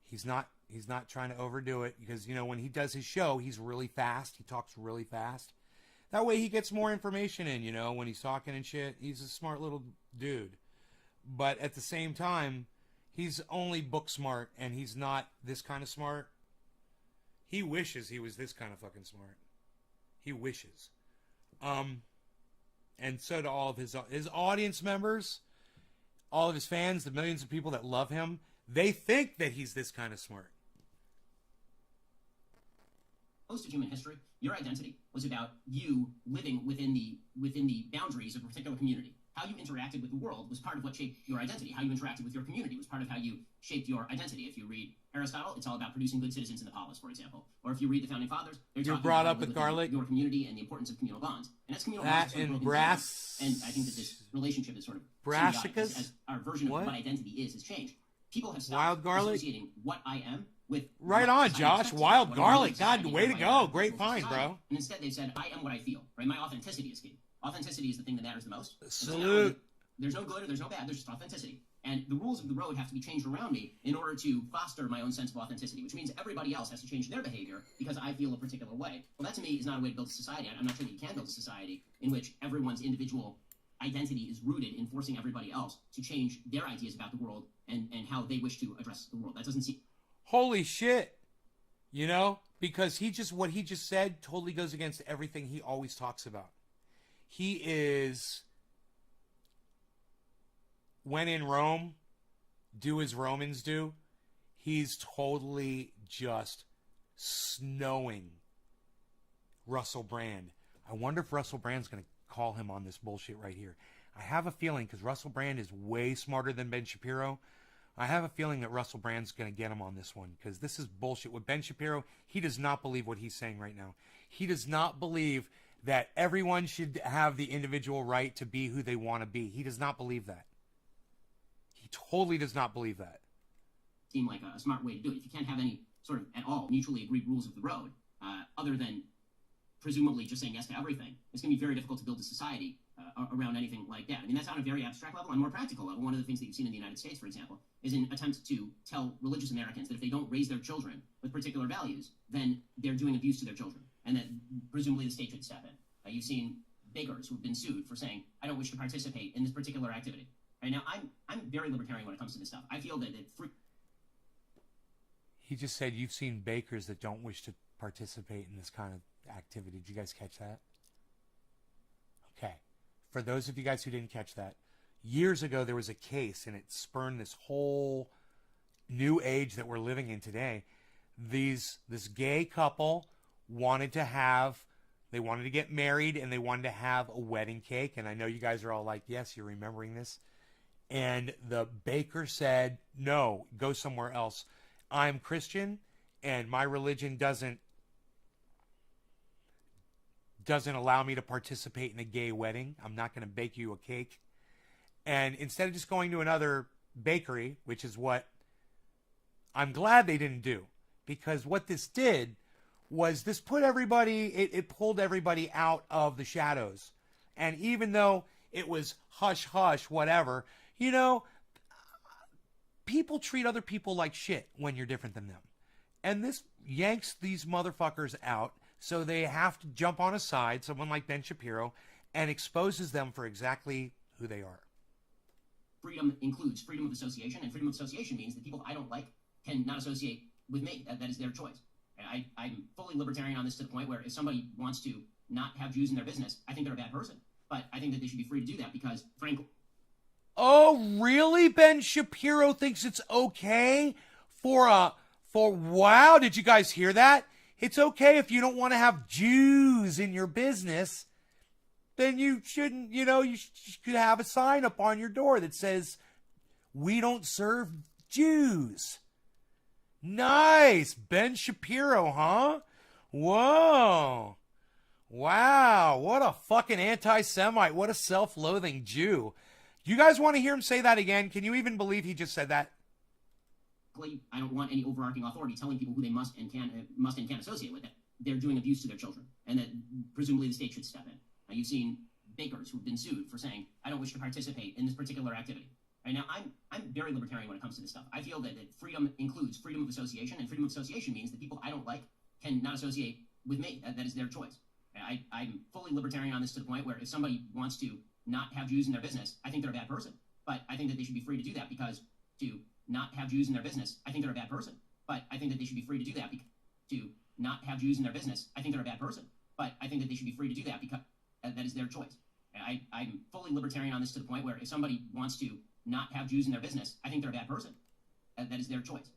He's not trying to overdo it because, you know, when he does his show, he's really fast. He talks really fast. That way he gets more information in, you know, when he's talking and shit. He's a smart little dude. But at the same time, he's only book smart and he's not this kind of smart. He wishes he was this kind of fucking smart. He wishes. And so do all of his audience members, all of his fans, the millions of people that love him. They think that he's this kind of smart. most of human history, your identity was about you living within the boundaries of a particular community. How you interacted with the world was part of what shaped your identity. How you interacted with your community was part of how you shaped your identity. If you read Aristotle, it's all about producing good citizens in the polis, for example. Or if you read the Founding Fathers, they're You're talking brought about up with within garlic. your community and the importance of communal bonds. And as communal That bonds are and broken brass- down, and I think that this relationship is sort of Brassicas? symbiotic as our version of What? what identity is has changed. People have stopped Wild garlic? associating what I am with Right what on, society Josh. expects of me, Wild what garlic. society God, and way to what go. I am Great with find, society. bro. And instead they've said, I am what I feel, right? My authenticity is key. Authenticity is the thing that matters the most. And so now Salute. there's no good or there's no bad. There's just authenticity. And the rules of the road have to be changed around me in order to foster my own sense of authenticity, which means everybody else has to change their behavior because I feel a particular way. Well, that to me is not a way to build a society. I'm not sure that you can build a society in which everyone's individual identity is rooted in forcing everybody else to change their ideas about the world and how they wish to address the world. That doesn't seem... Holy shit. You know? Because what he just said totally goes against everything he always talks about. He is, when in Rome, do as Romans do. He's totally just snowing Russell Brand. I wonder if Russell Brand's going to call him on this bullshit right here. I have a feeling, because Russell Brand is way smarter than Ben Shapiro, I have a feeling that Russell Brand's going to get him on this one, because this is bullshit. With Ben Shapiro, he does not believe what he's saying right now. He does not believe that everyone should have the individual right to be who they want to be. He does not believe that. He totally does not believe that. Seem like a smart way to do it. If you can't have any sort of at all mutually agreed rules of the road, other than presumably just saying yes to everything, it's going to be very difficult to build a society around anything like that. I mean, that's on a very abstract level. On a more practical level, one of the things that you've seen in the United States, for example, is an attempt to tell religious Americans that if they don't raise their children with particular values, then they're doing abuse to their children, and that presumably the state should step in. You've seen bakers who've been sued for saying, I don't wish to participate in this particular activity. Right now, I'm very libertarian when it comes to this stuff. I feel that He just said you've seen bakers that don't wish to participate in this kind of activity. Did you guys catch that? Okay. For those of you guys who didn't catch that, years ago there was a case, and it spurned this whole new age that we're living in today. This gay couple wanted to get married, and they wanted to have a wedding cake. And I know you guys are all like, yes, you're remembering this. And the baker said, no, go somewhere else. I'm Christian, and my religion doesn't allow me to participate in a gay wedding. I'm not going to bake you a cake. And instead of just going to another bakery, which is what I'm glad they didn't do, because what this did was this put everybody, it pulled everybody out of the shadows. And even though it was hush hush, whatever, you know, people treat other people like shit when you're different than them. And this yanks these motherfuckers out, so they have to jump on a side, someone like Ben Shapiro, and exposes them for exactly who they are. Freedom includes freedom of association, and freedom of association means that people I don't like can not associate with me. That is their choice. I'm fully libertarian on this, to the point where if somebody wants to not have Jews in their business, I think they're a bad person. But I think that they should be free to do that because, frankly... Oh, really? Ben Shapiro thinks it's okay wow, did you guys hear that? It's okay if you don't want to have Jews in your business, then you shouldn't, you could have a sign up on your door that says, we don't serve Jews. Nice. Ben Shapiro, huh? Whoa. Wow. What a fucking anti-Semite. What a self-loathing Jew. You guys want to hear him say that again? Can you even believe he just said that? I don't want any overarching authority telling people who they must and can't associate with it. They're doing abuse to their children, and that presumably the state should step in. You've seen bakers who've been sued for saying, I don't wish to participate in this particular activity. Right now, I'm very libertarian when it comes to this stuff. I feel that freedom includes freedom of association, and freedom of association means that people I don't like can not associate with me. That is their choice. I'm fully libertarian on this, to the point where if somebody wants to not have Jews in their business, I think they're a bad person. But I think that they should be free to do that because to not have Jews in their business, I think they're a bad person. But I think that they should be free to do that because to not have Jews in their business, I think they're a bad person. But I think that they should be free to do that because that is their choice. I'm fully libertarian on this, to the point where if somebody wants to not have Jews in their business, I think they're a bad person. That is their choice.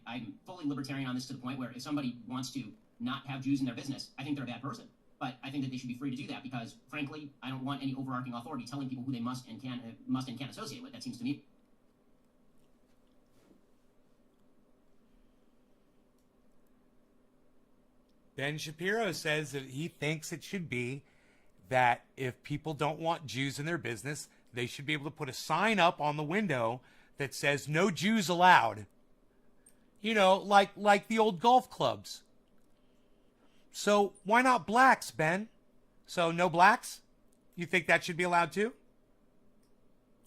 I'm fully libertarian on this, to the point where if somebody wants to not have Jews in their business, I think they're a bad person. But I think that they should be free to do that because, frankly, I don't want any overarching authority telling people who they must and can't associate with. That seems to me. Ben Shapiro says that he thinks it should be that if people don't want Jews in their business, they should be able to put a sign up on the window that says no Jews allowed. Like the old golf clubs. So why not blacks, Ben? So no blacks? You think that should be allowed too?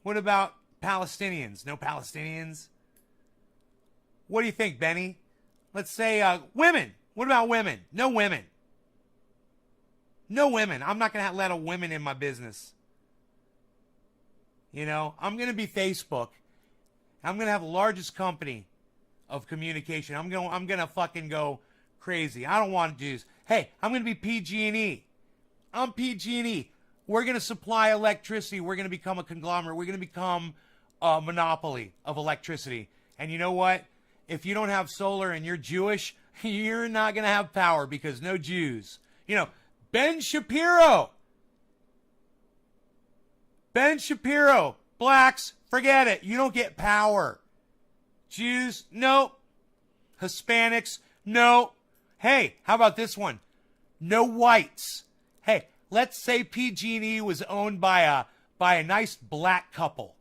What about Palestinians? No Palestinians? What do you think, Benny? Let's say women. What about women? No women. No women. I'm not going to let a woman in my business. I'm going to be Facebook. I'm going to have the largest company of communication. I'm going to fucking go crazy. I don't want Jews. Hey, I'm going to be PG&E. I'm PG&E. We're going to supply electricity. We're going to become a conglomerate. We're going to become a monopoly of electricity. And you know what? If you don't have solar and you're Jewish, you're not going to have power because no Jews. Ben Shapiro. Ben Shapiro, blacks, forget it. You don't get power. Jews, no. Hispanics, no. Hey, how about this one? No whites. Hey, let's say PG&E was owned by a nice black couple.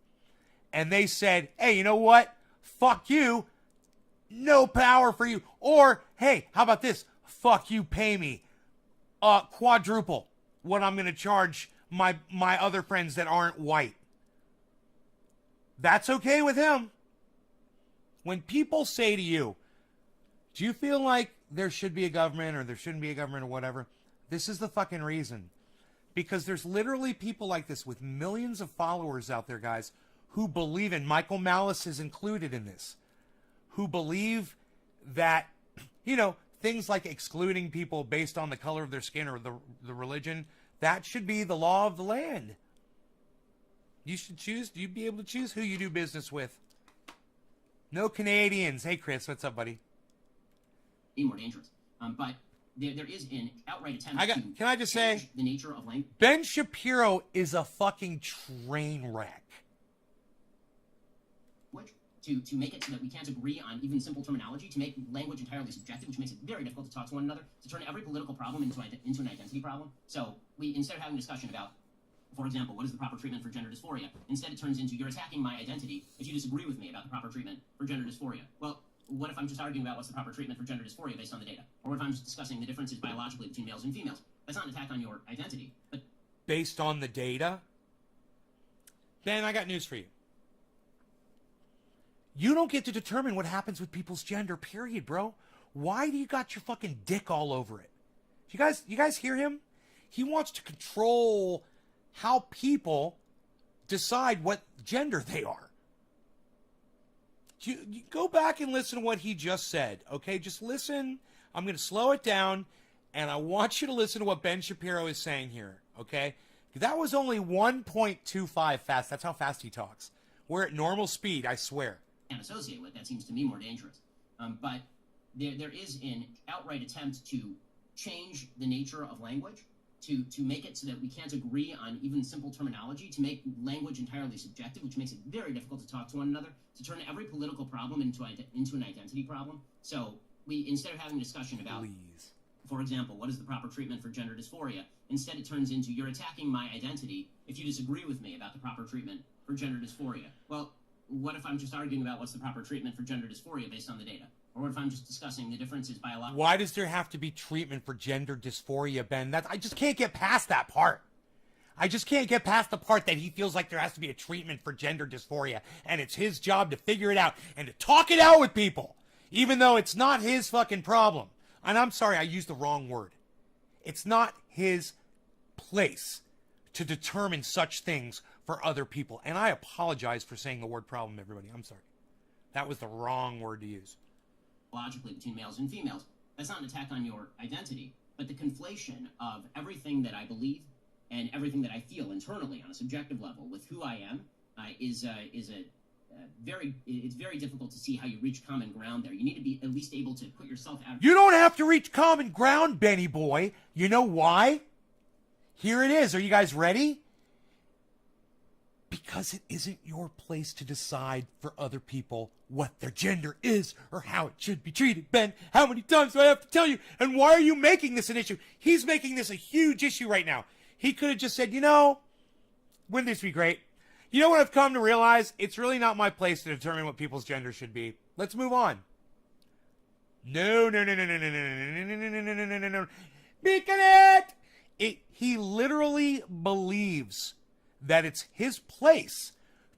And they said, hey, you know what? Fuck you. No power for you. Or, hey, how about this? Fuck you, pay me. Quadruple what I'm going to charge my other friends that aren't white. That's okay with him. When people say to you, do you feel like there should be a government or there shouldn't be a government or whatever? This is the fucking reason. Because there's literally people like this with millions of followers out there, guys, who believe, and Michael Malice is included in this, who believe that, you know, things like excluding people based on the color of their skin or the religion, that should be the law of the land. You should choose, you'd be able to choose who you do business with. No Canadians. Hey, Chris, what's up, buddy? Be more dangerous. But there is an outright attempt to can I just say, the nature of language. Ben Shapiro is a fucking train wreck. To make it so that we can't agree on even simple terminology, to make language entirely subjective, which makes it very difficult to talk to one another, to turn every political problem into an identity problem. So we, instead of having a discussion about, for example, what is the proper treatment for gender dysphoria, instead it turns into, you're attacking my identity if you disagree with me about the proper treatment for gender dysphoria. Well, what if I'm just arguing about what's the proper treatment for gender dysphoria based on the data? Or what if I'm just discussing the differences biologically between males and females? That's not an attack on your identity, but... Based on the data? Ben, I got news for you. You don't get to determine what happens with people's gender, period, bro. Why do you got your fucking dick all over it? You guys hear him? He wants to control how people decide what gender they are. You go back and listen to what he just said, okay? Just listen. I'm going to slow it down, and I want you to listen to what Ben Shapiro is saying here, okay? That was only 1.25 fast. That's how fast he talks. We're at normal speed, I swear. And associate with, that seems to me more dangerous. But there is an outright attempt to change the nature of language, to make it so that we can't agree on even simple terminology, to make language entirely subjective, which makes it very difficult to talk to one another, to turn every political problem into an identity problem. So we, instead of having a discussion about, for example, what is the proper treatment for gender dysphoria, instead it turns into, you're attacking my identity if you disagree with me about the proper treatment for gender dysphoria. Well, what if I'm just arguing about what's the proper treatment for gender dysphoria based on the data? Or what if I'm just discussing the differences biologically? Why does there have to be treatment for gender dysphoria, Ben? I just can't get past that part. I just can't get past the part that he feels like there has to be a treatment for gender dysphoria, and it's his job to figure it out and to talk it out with people, even though it's not his fucking problem. And I'm sorry, I used the wrong word. It's not his place to determine such things for other people. And I apologize for saying the word problem, everybody. I'm sorry. That was the wrong word to use. Logically between males and females. That's not an attack on your identity, but the conflation of everything that I believe and everything that I feel internally on a subjective level with who I am it's very difficult to see how you reach common ground there. You need to be at least able to put yourself out. You don't have to reach common ground, Benny boy. You know why? Here it is. Are you guys ready? Because it isn't your place to decide for other people what their gender is or how it should be treated. Ben, how many times do I have to tell you? And why are you making this an issue? He's making this a huge issue right now. He could have just said, you know, wouldn't this be great? You know what I've come to realize? It's really not my place to determine what people's gender should be. Let's move on. No. He literally believes that it's his place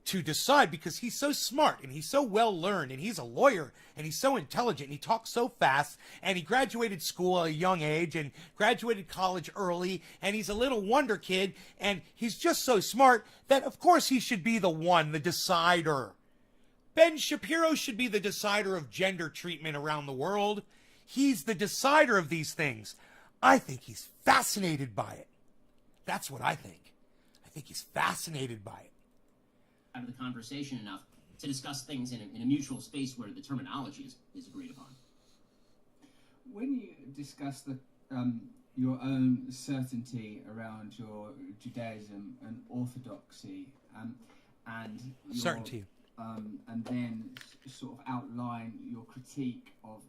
to decide because he's so smart and he's so well learned and he's a lawyer and he's so intelligent and he talks so fast and he graduated school at a young age and graduated college early and he's a little wonder kid and he's just so smart that of course he should be the one, the decider. Ben Shapiro should be the decider of gender treatment around the world. He's the decider of these things. I think he's fascinated by it. That's what I think. I think he's fascinated by it. Out of the conversation enough to discuss things in a mutual space where the terminology is agreed upon. When you discuss the your own certainty around your Judaism and orthodoxy, and your, Certainty. and then sort of outline your critique of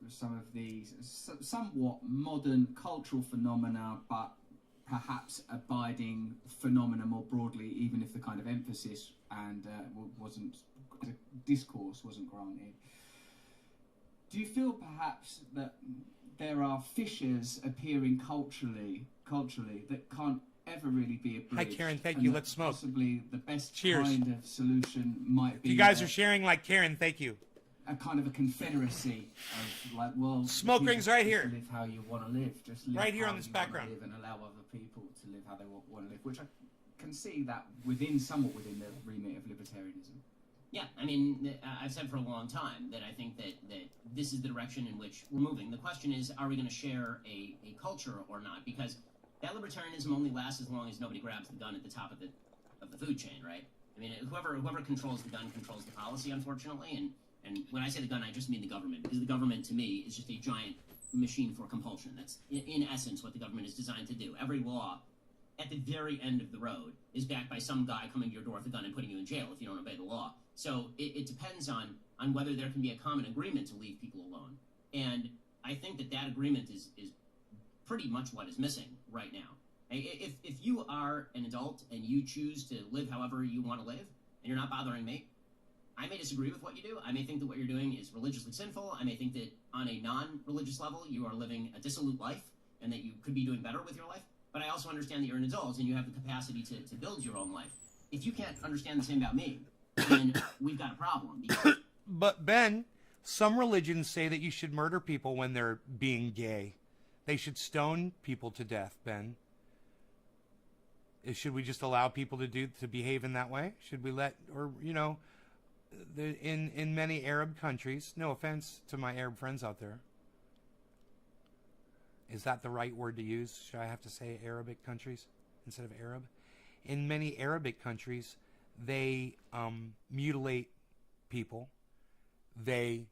some of these somewhat modern cultural phenomena, but perhaps abiding phenomena more broadly, even if the kind of emphasis and wasn't, the discourse wasn't granted. Do you feel perhaps that there are fissures appearing culturally that can't ever really be Hi, abridged? Karen. Thank and you. that Let's smoke. Possibly the best Cheers. kind of solution might be. You guys are sharing like Karen. Thank you. A kind of a confederacy of like, well, Smoke people rings right just here. Live how you want to live. Just live Right here how on this you wanna background. live, and allow other people to live how they want to live. Which I can see that somewhat within the remit of libertarianism. Yeah, I mean, I've said for a long time that I think that this is the direction in which we're moving. The question is, are we going to share a culture or not? Because that libertarianism only lasts as long as nobody grabs the gun at the top of the food chain, right? I mean, whoever controls the gun controls the policy, unfortunately. And when I say the gun, I just mean the government, because the government, to me, is just a giant machine for compulsion. That's, in essence, what the government is designed to do. Every law, at the very end of the road, is backed by some guy coming to your door with a gun and putting you in jail if you don't obey the law. So it depends on whether there can be a common agreement to leave people alone. And I think that agreement is pretty much what is missing right now. If you are an adult and you choose to live however you want to live, and you're not bothering me, I may disagree with what you do. I may think that what you're doing is religiously sinful. I may think that on a non-religious level, you are living a dissolute life and that you could be doing better with your life. But I also understand that you're an adult and you have the capacity to build your own life. If you can't understand the same about me, then we've got a problem. But Ben, some religions say that you should murder people when they're being gay. They should stone people to death, Ben. Should we just allow people to behave in that way? Should we let, or, you know, in many Arab countries, no offense to my Arab friends out there. Is that the right word to use? Should I have to say Arabic countries instead of Arab? In many Arabic countries, they mutilate people. They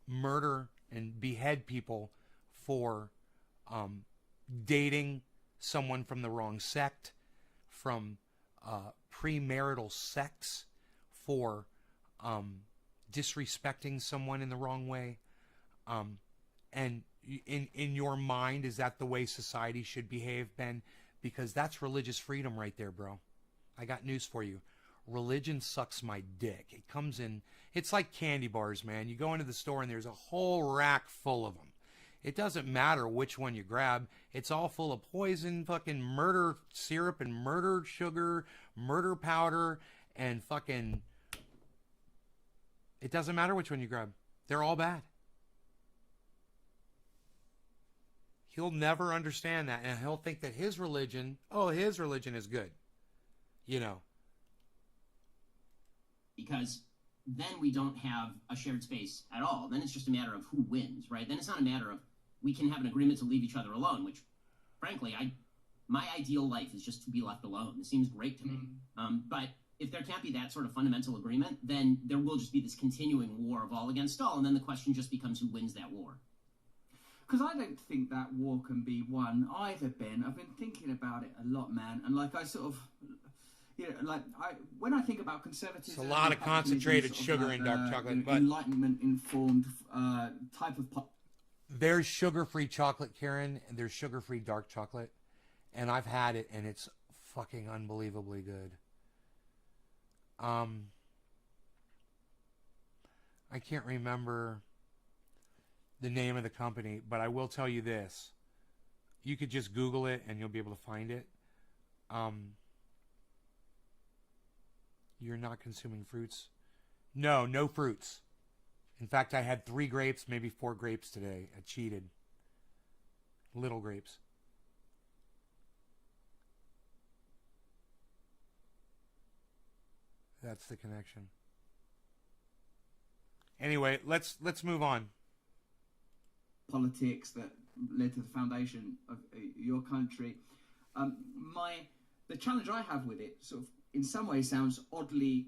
murder and behead people for dating someone from the wrong sect, from premarital sex, for disrespecting someone in the wrong way. And in your mind, is that the way society should behave, Ben? Because that's religious freedom right there, bro. I got news for you. Religion sucks my dick. It comes in, it's like candy bars, man. You go into the store and there's a whole rack full of them. It doesn't matter which one you grab. It's all full of poison, fucking murder syrup and murder sugar, murder powder, and fucking... It doesn't matter which one you grab. They're all bad. He'll never understand that, and he'll think that his religion is good. You know. Because then we don't have a shared space at all. Then it's just a matter of who wins, right? Then it's not a matter of we can have an agreement to leave each other alone, which, frankly, my ideal life is just to be left alone. It seems great to me. But if there can't be that sort of fundamental agreement, then there will just be this continuing war of all against all, and then the question just becomes who wins that war. Because I don't think that war can be won either, Ben. I've been thinking about it a lot, man, and like I sort of... You know, like when I think about conservatism, it's a lot of concentrated sugar in dark chocolate, but enlightenment-informed type of there's sugar-free chocolate, Karen, and there's sugar-free dark chocolate, and I've had it, and it's fucking unbelievably good. I can't remember the name of the company, but I will tell you this: you could just Google it, and you'll be able to find it. You're not consuming fruits? No fruits. In fact, I had 3 grapes, maybe 4 grapes today. I cheated. Little grapes. That's the connection. Anyway, let's move on. Politics that led to the foundation of your country. The challenge I have with it sort of in some ways sounds oddly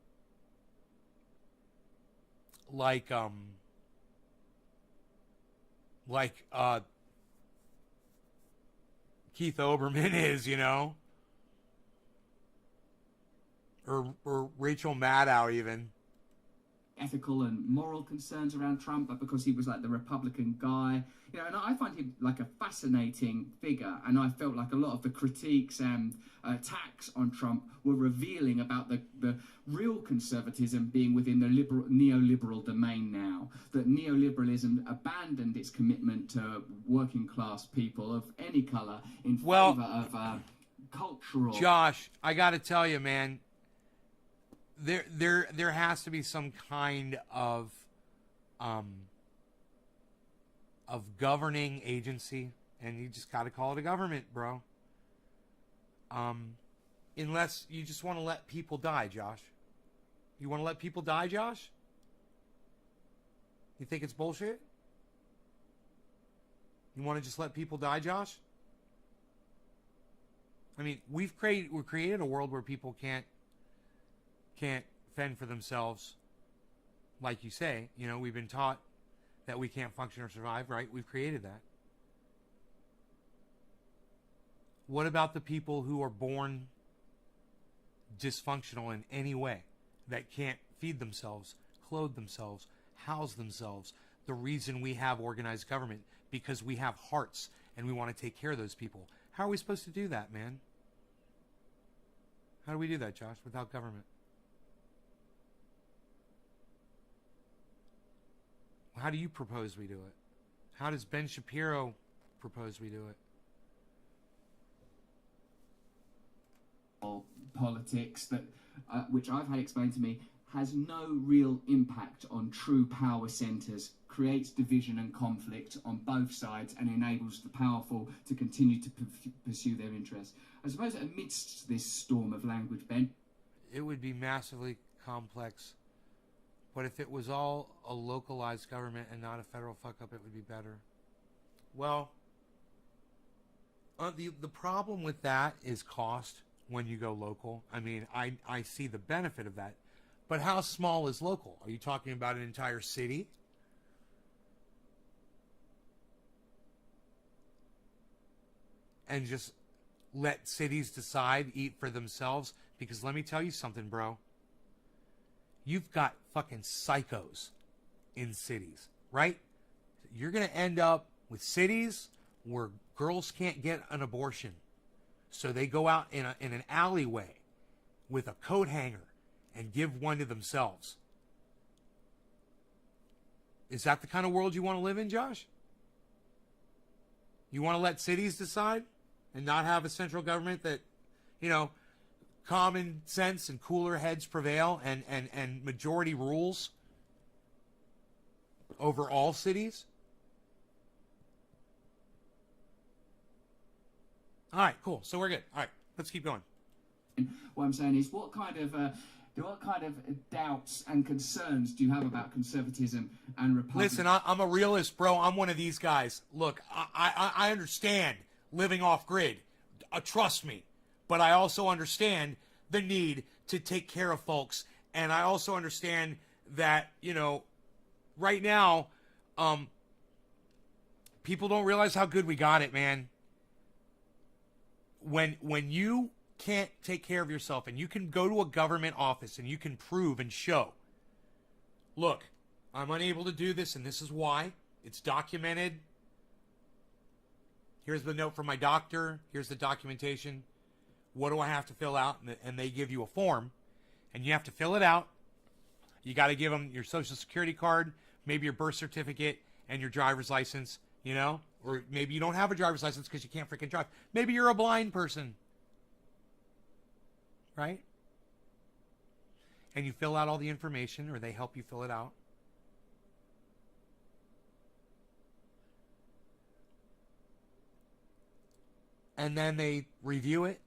like Keith Olbermann is, you know, or Rachel Maddow even. Ethical and moral concerns around Trump, but because he was like the Republican guy, you know, and I find him like a fascinating figure, and I felt like a lot of the critiques and attacks on Trump were revealing about the real conservatism being within the neoliberal domain now, that neoliberalism abandoned its commitment to working class people of any colour in favour of cultural... Josh, I gotta tell you, man, there has to be some kind of governing agency, and you just got to call it a government, bro. Unless you just want to let people die, Josh. You want to let people die, Josh? You think it's bullshit? You want to just let people die, Josh? I mean, we've created a world where people can't fend for themselves, like you say. You know, we've been taught that we can't function or survive, right? We've created that. What about the people who are born dysfunctional in any way, that can't feed themselves, clothe themselves, house themselves? The reason we have organized government, because we have hearts and we want to take care of those people. How are we supposed to do that, man? How do we do that, Josh, without government? How do you propose we do it? How does Ben Shapiro propose we do it? Politics that, which I've had explained to me, has no real impact on true power centres, creates division and conflict on both sides, and enables the powerful to continue to pursue their interests. I suppose amidst this storm of language, Ben, it would be massively complex. But if it was all a localized government and not a federal fuck-up, it would be better. Well, the problem with that is cost when you go local. I mean, I see the benefit of that. But how small is local? Are you talking about an entire city? And just let cities decide, eat for themselves? Because let me tell you something, bro. You've got fucking psychos in cities, right? You're going to end up with cities where girls can't get an abortion. So they go out in an alleyway with a coat hanger and give one to themselves. Is that the kind of world you want to live in, Josh? You want to let cities decide and not have a central government that, you know, common sense and cooler heads prevail and majority rules over all cities? All right, cool. So we're good. All right, let's keep going. What I'm saying is, what kind of doubts and concerns do you have about conservatism and republicanism? Listen, I'm a realist, bro. I'm one of these guys. Look, I understand living off grid. Trust me. But I also understand the need to take care of folks. And I also understand that, you know, right now, people don't realize how good we got it, man. When you can't take care of yourself and you can go to a government office and you can prove and show, look, I'm unable to do this and this is why. It's documented. Here's the note from my doctor. Here's the documentation. What do I have to fill out? And they give you a form, and you have to fill it out. You got to give them your social security card, maybe your birth certificate, and your driver's license, you know? Or maybe you don't have a driver's license because you can't freaking drive. Maybe you're a blind person, right? And you fill out all the information, or they help you fill it out. And then they review it.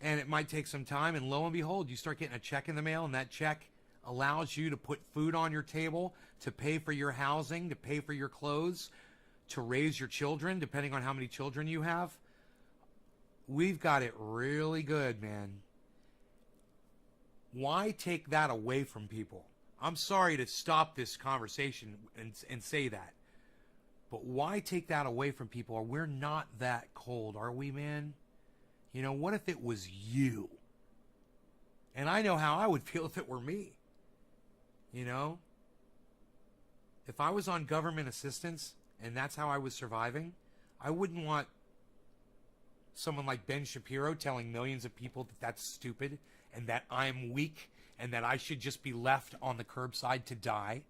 And it might take some time, and lo and behold, you start getting a check in the mail, and that check allows you to put food on your table, to pay for your housing, to pay for your clothes, to raise your children, depending on how many children you have. We've got it really good, man. Why take that away from people? I'm sorry to stop this conversation and say that. But why take that away from people? We're not that cold, are we, man? You know, what if it was you? And I know how I would feel if it were me. You know? If I was on government assistance and that's how I was surviving, I wouldn't want someone like Ben Shapiro telling millions of people that that's stupid and that I'm weak and that I should just be left on the curbside to die.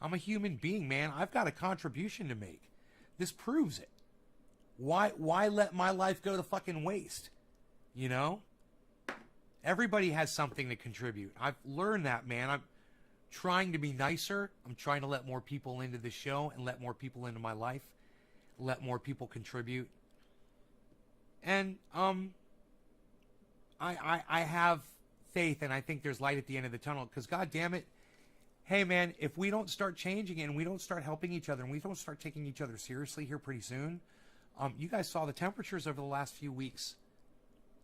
I'm a human being, man. I've got a contribution to make. This proves it. Why let my life go to fucking waste? You know? Everybody has something to contribute. I've learned that, man. I'm trying to be nicer. I'm trying to let more people into the show and let more people into my life. Let more people contribute. And I have faith, and I think there's light at the end of the tunnel. Because, God damn it, hey, man, if we don't start changing and we don't start helping each other and we don't start taking each other seriously here pretty soon, you guys saw the temperatures over the last few weeks.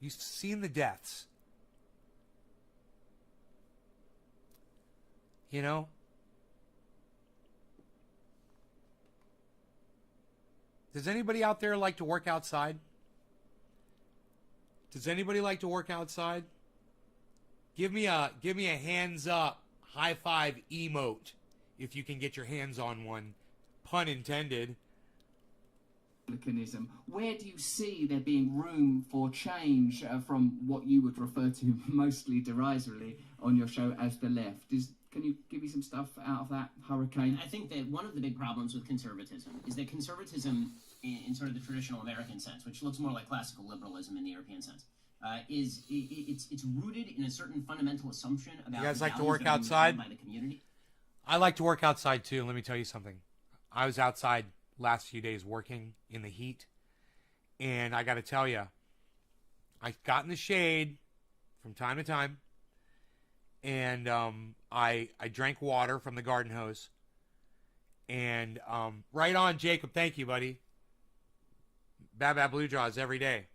You've seen the deaths. You know? Does anybody out there like to work outside? Does anybody like to work outside? Give me a hands up, high five emote if you can get your hands on one. Pun intended. Mechanism. Where do you see there being room for change from what you would refer to mostly derisively on your show as the left? Can you give me some stuff out of that hurricane? I think that one of the big problems with conservatism is that conservatism, in sort of the traditional American sense, which looks more like classical liberalism in the European sense, it's rooted in a certain fundamental assumption about. You guys like to values work that are outside? by the community. I like to work outside too. Let me tell you something. I was outside last few days working in the heat, and I got to tell you, I got in the shade from time to time, and I drank water from the garden hose, and right on, Jacob. Thank you, buddy. Bad Blue Jaws every day,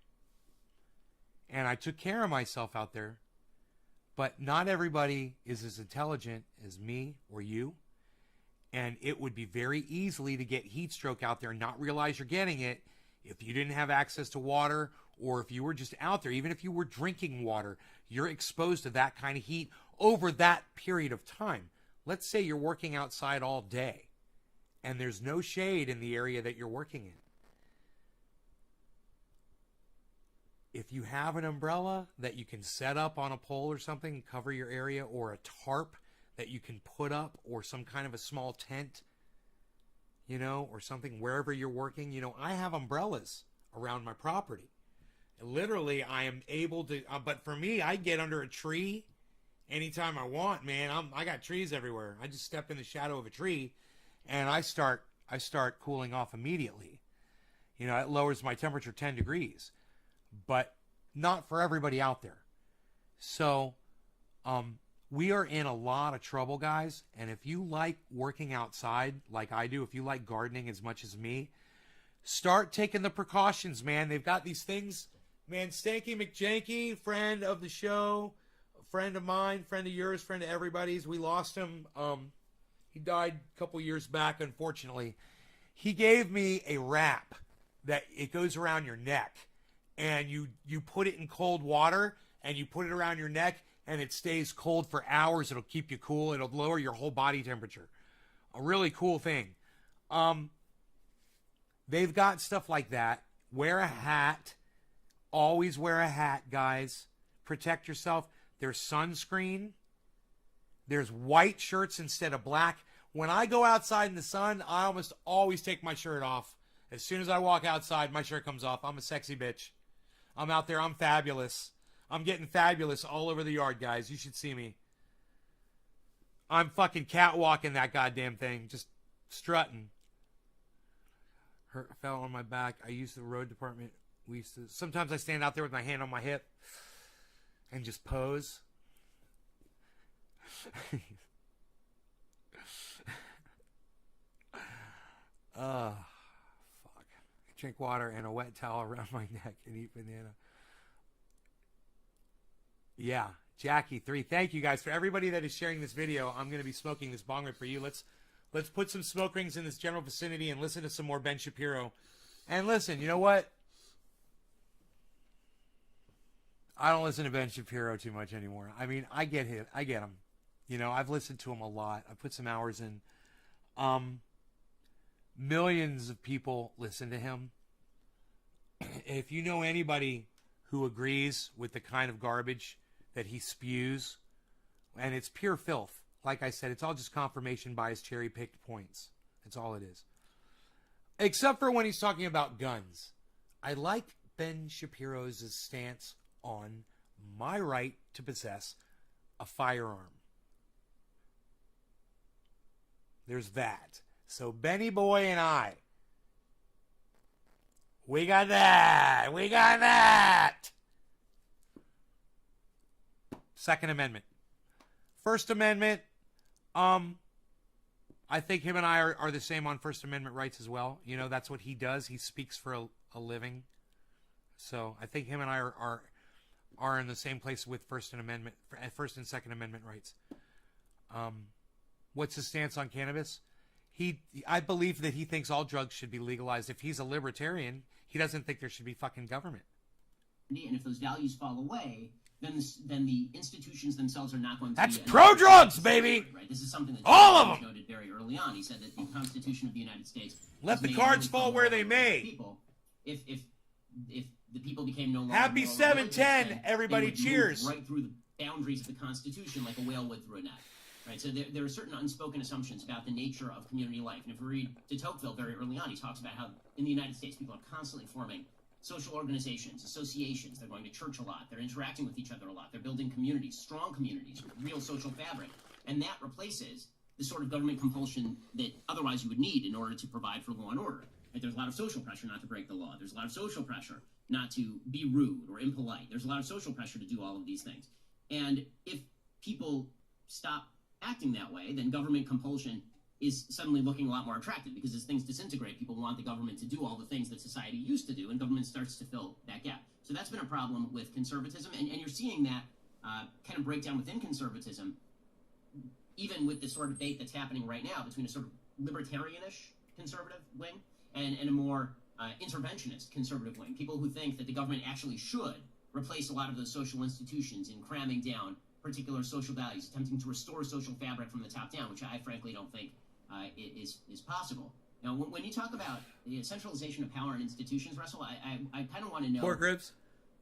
and I took care of myself out there. But not everybody is as intelligent as me or you. And it would be very easily to get heat stroke out there and not realize you're getting it if you didn't have access to water, or if you were just out there. Even if you were drinking water, you're exposed to that kind of heat over that period of time. Let's say you're working outside all day and there's no shade in the area that you're working in. If you have an umbrella that you can set up on a pole or something and cover your area, or a tarp that you can put up, or some kind of a small tent, you know, or something wherever you're working. You know, I have umbrellas around my property. Literally, I am able to, but for me, I get under a tree anytime I want, man. I got trees everywhere. I just step in the shadow of a tree and I start cooling off immediately. You know, it lowers my temperature 10 degrees. But not for everybody out there. So, we are in a lot of trouble, guys. And if you like working outside like I do, if you like gardening as much as me, start taking the precautions, man. They've got these things. Man, Stanky McJanky, friend of the show, friend of mine, friend of yours, friend of everybody's. We lost him. He died a couple years back, unfortunately. He gave me a wrap that it goes around your neck. And you put it in cold water, and you put it around your neck, and it stays cold for hours. It'll keep you cool. It'll lower your whole body temperature. A really cool thing. They've got stuff like that. Wear a hat. Always wear a hat, guys. Protect yourself. There's sunscreen. There's white shirts instead of black. When I go outside in the sun, I almost always take my shirt off. As soon as I walk outside, my shirt comes off. I'm a sexy bitch. I'm out there. I'm fabulous. I'm getting fabulous all over the yard, guys. You should see me. I'm fucking catwalking that goddamn thing. Just strutting. Hurt, fell on my back. I used the road department. Sometimes I stand out there with my hand on my hip and just pose. Drink water and a wet towel around my neck and eat banana. Yeah, Jackie 3. Thank you guys for everybody that is sharing this video. I'm going to be smoking this bong rip for you. Let's put some smoke rings in this general vicinity and listen to some more Ben Shapiro. And listen, you know what? I don't listen to Ben Shapiro too much anymore. I mean, I get him. You know, I've listened to him a lot. I put some hours in. Millions of people listen to him. If you know anybody who agrees with the kind of garbage that he spews, and it's pure filth. Like I said, it's all just confirmation bias, cherry-picked points. That's all it is. Except for when he's talking about guns. I like Ben Shapiro's stance on my right to possess a firearm. There's that. So Benny Boy and I, we got that. We got that. Second Amendment. First Amendment, I think him and I are the same on First Amendment rights as well. You know, that's what he does. He speaks for a living. So I think him and I are in the same place with First and Second Amendment rights. What's his stance on cannabis? I believe that he thinks all drugs should be legalized. If he's a libertarian, he doesn't think there should be fucking government. And if those values fall away, then the institutions themselves are not going to That's be... pro-drugs, baby! Right? This is something that all of them noted very early on. He said that the Constitution of the United States... Let the cards fall where they may. People, if the people became no longer... Happy 710, everybody, they would cheers. move right through the boundaries of the Constitution like a whale would through a net. Right? So there are certain unspoken assumptions about the nature of community life. And if we read de Tocqueville very early on, he talks about how in the United States people are constantly forming social organizations, associations. They're going to church a lot. They're interacting with each other a lot. They're building communities, strong communities, with real social fabric. And that replaces the sort of government compulsion that otherwise you would need in order to provide for law and order. Right? There's a lot of social pressure not to break the law. There's a lot of social pressure not to be rude or impolite. There's a lot of social pressure to do all of these things. And if people stop acting that way, then government compulsion is suddenly looking a lot more attractive, because as things disintegrate, people want the government to do all the things that society used to do, and government starts to fill that gap. So that's been a problem with conservatism, and you're seeing that kind of breakdown within conservatism, even with this sort of debate that's happening right now between a sort of libertarianish conservative wing and a more interventionist conservative wing. People who think that the government actually should replace a lot of those social institutions in cramming down particular social values, attempting to restore social fabric from the top down, which I frankly don't think is possible. Now, when you talk about the centralization of power in institutions, Russell, I kind of want to know Pork ribs?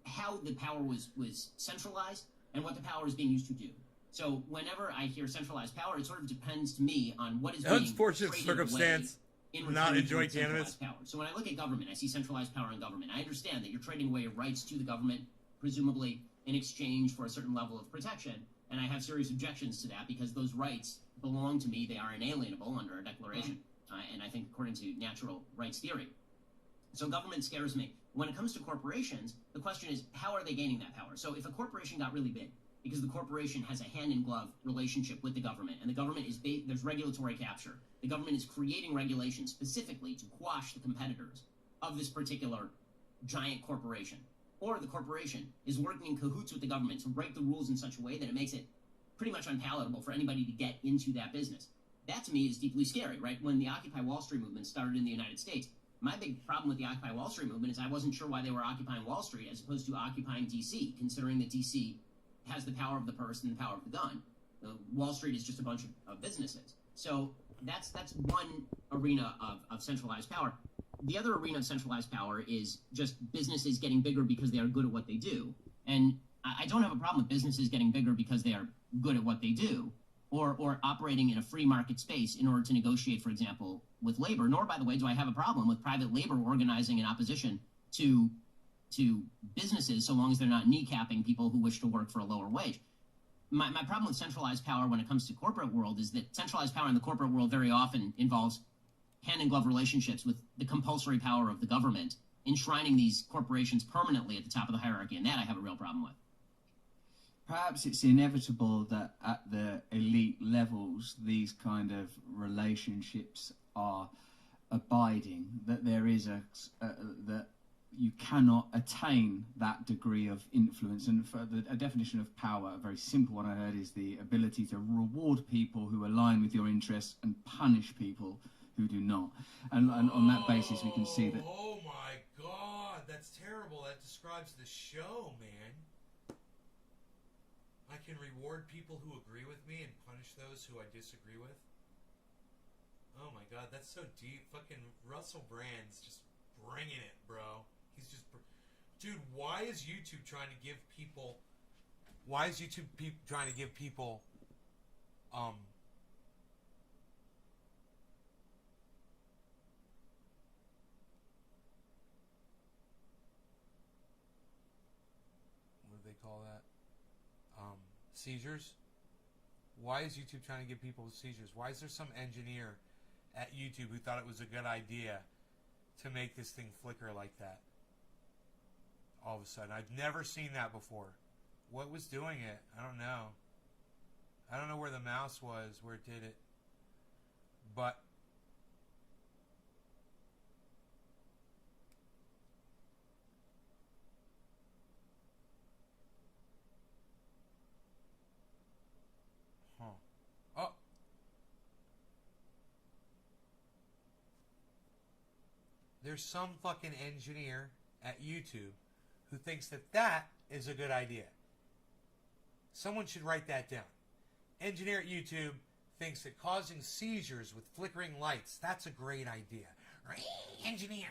How the power was centralized and what the power is being used to do. So whenever I hear centralized power, it sort of depends to me on what is being Unfortunate traded circumstance. away in Not return enjoy for centralized cannabis. power. So when I look at government, I see centralized power in government. I understand that you're trading away your rights to the government, presumably in exchange for a certain level of protection. And I have serious objections to that, because those rights belong to me. They are inalienable under a declaration. And I think according to natural rights theory. So government scares me. When it comes to corporations, the question is, how are they gaining that power? So if a corporation got really big, because the corporation has a hand-in-glove relationship with the government, and the government is there's regulatory capture. The government is creating regulations specifically to quash the competitors of this particular giant corporation. Or the corporation is working in cahoots with the government to write the rules in such a way that it makes it pretty much unpalatable for anybody to get into that business. That, to me, is deeply scary, right? When the Occupy Wall Street movement started in the United States, my big problem with the Occupy Wall Street movement is I wasn't sure why they were occupying Wall Street as opposed to occupying D.C., considering that D.C. has the power of the purse and the power of the gun. Wall Street is just a bunch of businesses. So that's one arena of centralized power. The other arena of centralized power is just businesses getting bigger because they are good at what they do. And I don't have a problem with businesses getting bigger because they are good at what they do, or operating in a free market space in order to negotiate, for example, with labor. Nor, by the way, do I have a problem with private labor organizing in opposition to businesses, so long as they're not kneecapping people who wish to work for a lower wage. My problem with centralized power when it comes to corporate world is that centralized power in the corporate world very often involves hand-in-glove relationships with the compulsory power of the government, enshrining these corporations permanently at the top of the hierarchy, and that I have a real problem with. Perhaps it's inevitable that at the elite levels, these kind of relationships are abiding, that there is that you cannot attain that degree of influence. And for a definition of power, a very simple one I heard, is the ability to reward people who align with your interests and punish people who do not. And on that basis, we can see that. Oh my God, that's terrible. That describes the show, man. I can reward people who agree with me and punish those who I disagree with. Oh my God, that's so deep. Fucking Russell Brand's just bringing it, bro. He's just, dude. Why is YouTube trying to give people? Why is YouTube trying to give people, What do they call that? Seizures. Why is YouTube trying to give people seizures? Why is there some engineer at YouTube who thought it was a good idea to make this thing flicker like that? All of a sudden. I've never seen that before. What was doing it? I don't know. I don't know where the mouse was, where it did it. But oh. There's some fucking engineer at YouTube who thinks that that is a good idea. Someone should write that down. Engineer at YouTube thinks that causing seizures with flickering lights, that's a great idea. Engineer.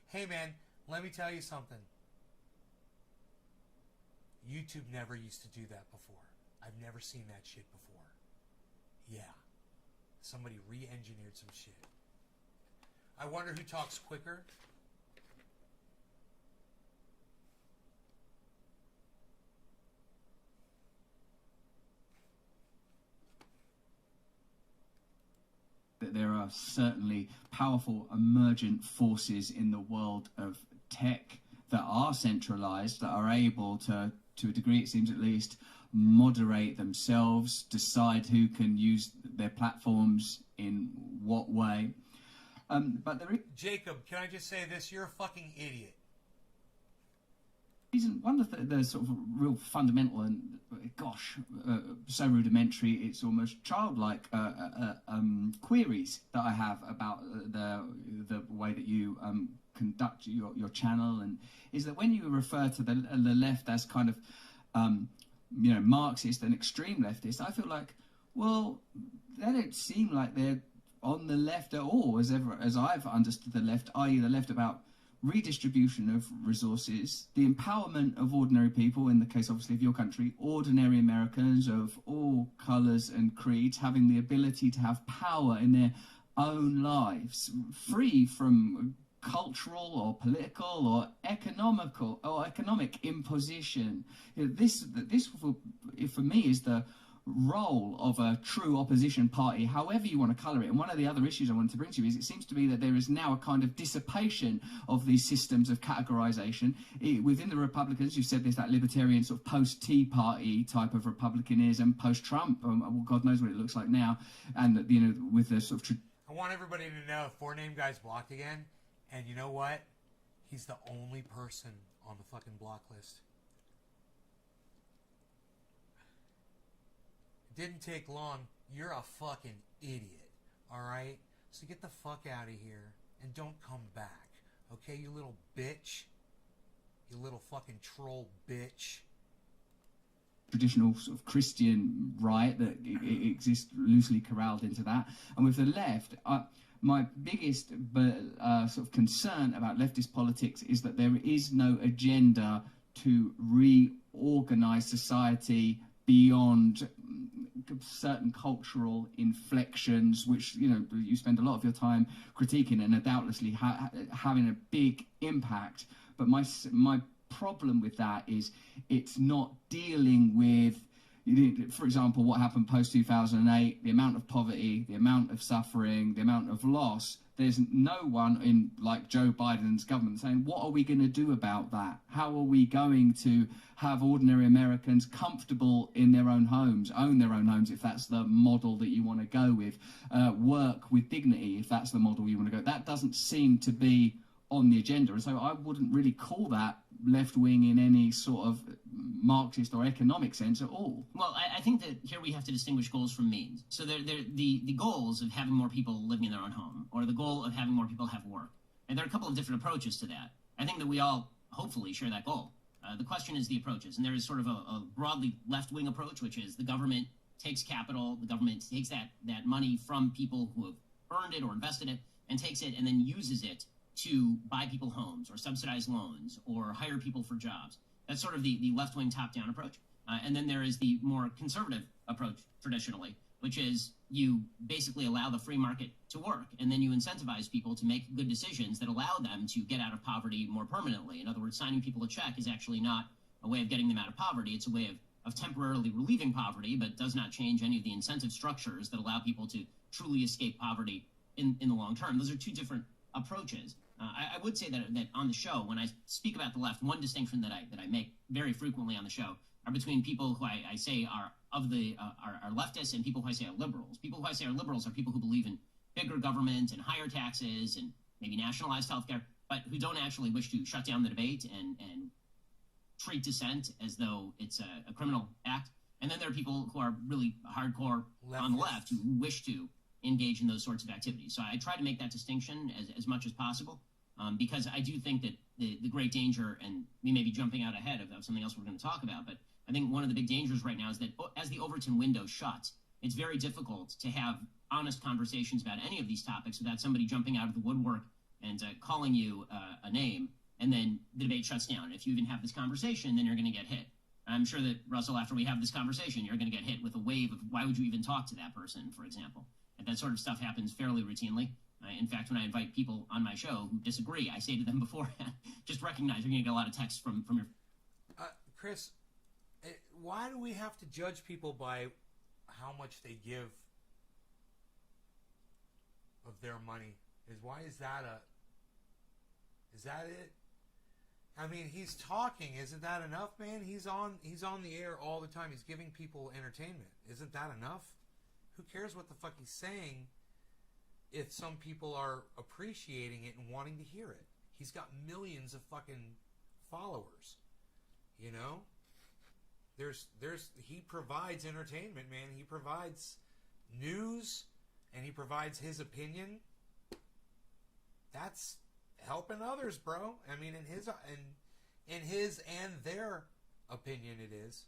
Hey man, let me tell you something. YouTube never used to do that before. I've never seen that shit before. Yeah. Somebody re-engineered some shit. I wonder who talks quicker. There are certainly powerful emergent forces in the world of tech that are centralized, that are able to a degree it seems at least, moderate themselves, decide who can use their platforms in what way. But there is... Jacob, can I just say this? You're a fucking idiot. One of the sort of real fundamental and, so rudimentary, it's almost childlike queries that I have about the way that you conduct your channel, and is that when you refer to the left as kind of Marxist and extreme leftist, I feel like, well, they don't seem like they're on the left at all, as I've understood the left, i.e. the left about redistribution of resources, the empowerment of ordinary people, in the case obviously of your country, ordinary Americans of all colours and creeds, having the ability to have power in their own lives, free from cultural or political or economic imposition. This for me is the role of a true opposition party, however you want to colour it. And one of the other issues I wanted to bring to you is it seems to be that there is now a kind of dissipation of these systems of categorisation within the Republicans. You said there's that libertarian sort of post-Tea Party type of republicanism, post-Trump, God knows what it looks like now, and with the sort of... I want everybody to know Four Name Guy's blocked again, and you know what? He's the only person on the fucking block list. Didn't take long. You're a fucking idiot, alright? So get the fuck out of here and don't come back, okay, you little bitch? You little fucking troll bitch. Traditional sort of Christian right that exists loosely corralled into that. And with the left, my biggest sort of concern about leftist politics is that there is no agenda to reorganise society beyond certain cultural inflections, which you spend a lot of your time critiquing and are doubtlessly having a big impact. But my problem with that is it's not dealing with, for example, what happened post 2008, the amount of poverty, the amount of suffering, the amount of loss. There's no one in like Joe Biden's government saying, what are we going to do about that? How are we going to have ordinary Americans comfortable in their own homes, own their own homes if that's the model that you want to go with, work with dignity if that's the model you want to go. That doesn't seem to be on the agenda. And so I wouldn't really call that left-wing in any sort of Marxist or economic sense at all. Well, I think that here we have to distinguish goals from means. So the goals of having more people living in their own home, or the goal of having more people have work. And there are a couple of different approaches to that. I think that we all hopefully share that goal. The question is the approaches. And there is sort of a broadly left-wing approach, which is the government takes capital, the government takes that money from people who have earned it or invested it, and takes it and then uses it to buy people homes or subsidize loans or hire people for jobs. That's sort of the left-wing top-down approach. And then there is the more conservative approach traditionally, which is you basically allow the free market to work, and then you incentivize people to make good decisions that allow them to get out of poverty more permanently. In other words, signing people a check is actually not a way of getting them out of poverty. It's a way of temporarily relieving poverty, but does not change any of the incentive structures that allow people to truly escape poverty in the long term. Those are two different approaches. I would say that on the show, when I speak about the left, one distinction that I make very frequently on the show are between people who I say are leftists and people who I say are liberals. People who I say are liberals are people who believe in bigger government and higher taxes and maybe nationalized healthcare, but who don't actually wish to shut down the debate and treat dissent as though it's a criminal act. And then there are people who are really hardcore on the left who wish to engage in those sorts of activities. So I try to make that distinction as much as possible, because I do think that the great danger, and we may be jumping out ahead of something else we're going to talk about, but I think one of the big dangers right now is that as the Overton window shuts, it's very difficult to have honest conversations about any of these topics without somebody jumping out of the woodwork and calling you a name, and then the debate shuts down. If you even have this conversation, then you're going to get hit. I'm sure that, Russell, after we have this conversation, you're going to get hit with a wave of why would you even talk to that person, for example. And that sort of stuff happens fairly routinely. In fact, when I invite people on my show who disagree, I say to them beforehand, just recognize you're going to get a lot of texts from your... Chris, why do we have to judge people by how much they give of their money? Is that it? I mean, he's talking. Isn't that enough, man? He's on the air all the time. He's giving people entertainment. Isn't that enough? Who cares what the fuck he's saying if some people are appreciating it and wanting to hear it? He's got millions of fucking followers. You know? He provides entertainment, man. He provides news and he provides his opinion. That's helping others, bro. I mean, in his and their opinion, it is.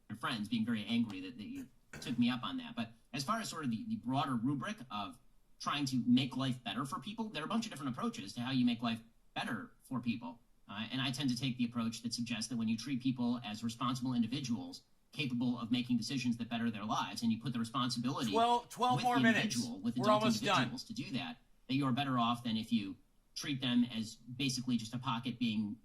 Your friends being very angry that you took me up on that. But as far as sort of the broader rubric of trying to make life better for people, there are a bunch of different approaches to how you make life better for people. And I tend to take the approach that suggests that when you treat people as responsible individuals capable of making decisions that better their lives, and you put the responsibility 12 more minutes. With We're adult almost individuals done. to do that you're better off than if you treat them as basically just a pocket being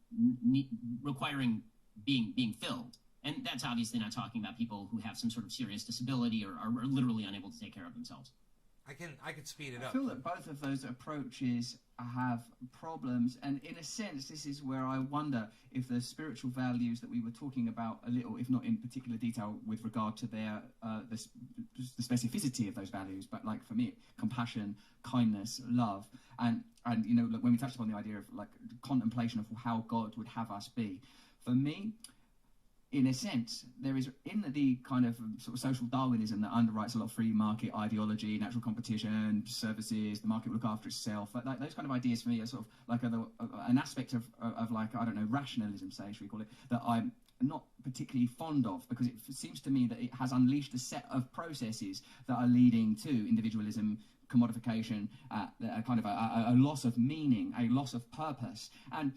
requiring being filled. And that's obviously not talking about people who have some sort of serious disability or are literally unable to take care of themselves. I could speed it up. I feel that both of those approaches have problems, and in a sense, this is where I wonder if the spiritual values that we were talking about a little, if not in particular detail, with regard to their the specificity of those values, but like for me, compassion, kindness, love, and you know, like when we touched upon the idea of like contemplation of how God would have us be, for me, in a sense, there is in the kind of sort of social Darwinism that underwrites a lot of free market ideology, natural competition, services, the market will look after itself. Like those kind of ideas for me are sort of like an aspect of like, I don't know, rationalism, say, should we call it, that I'm not particularly fond of, because it seems to me that it has unleashed a set of processes that are leading to individualism, commodification, a kind of a loss of meaning, a loss of purpose, and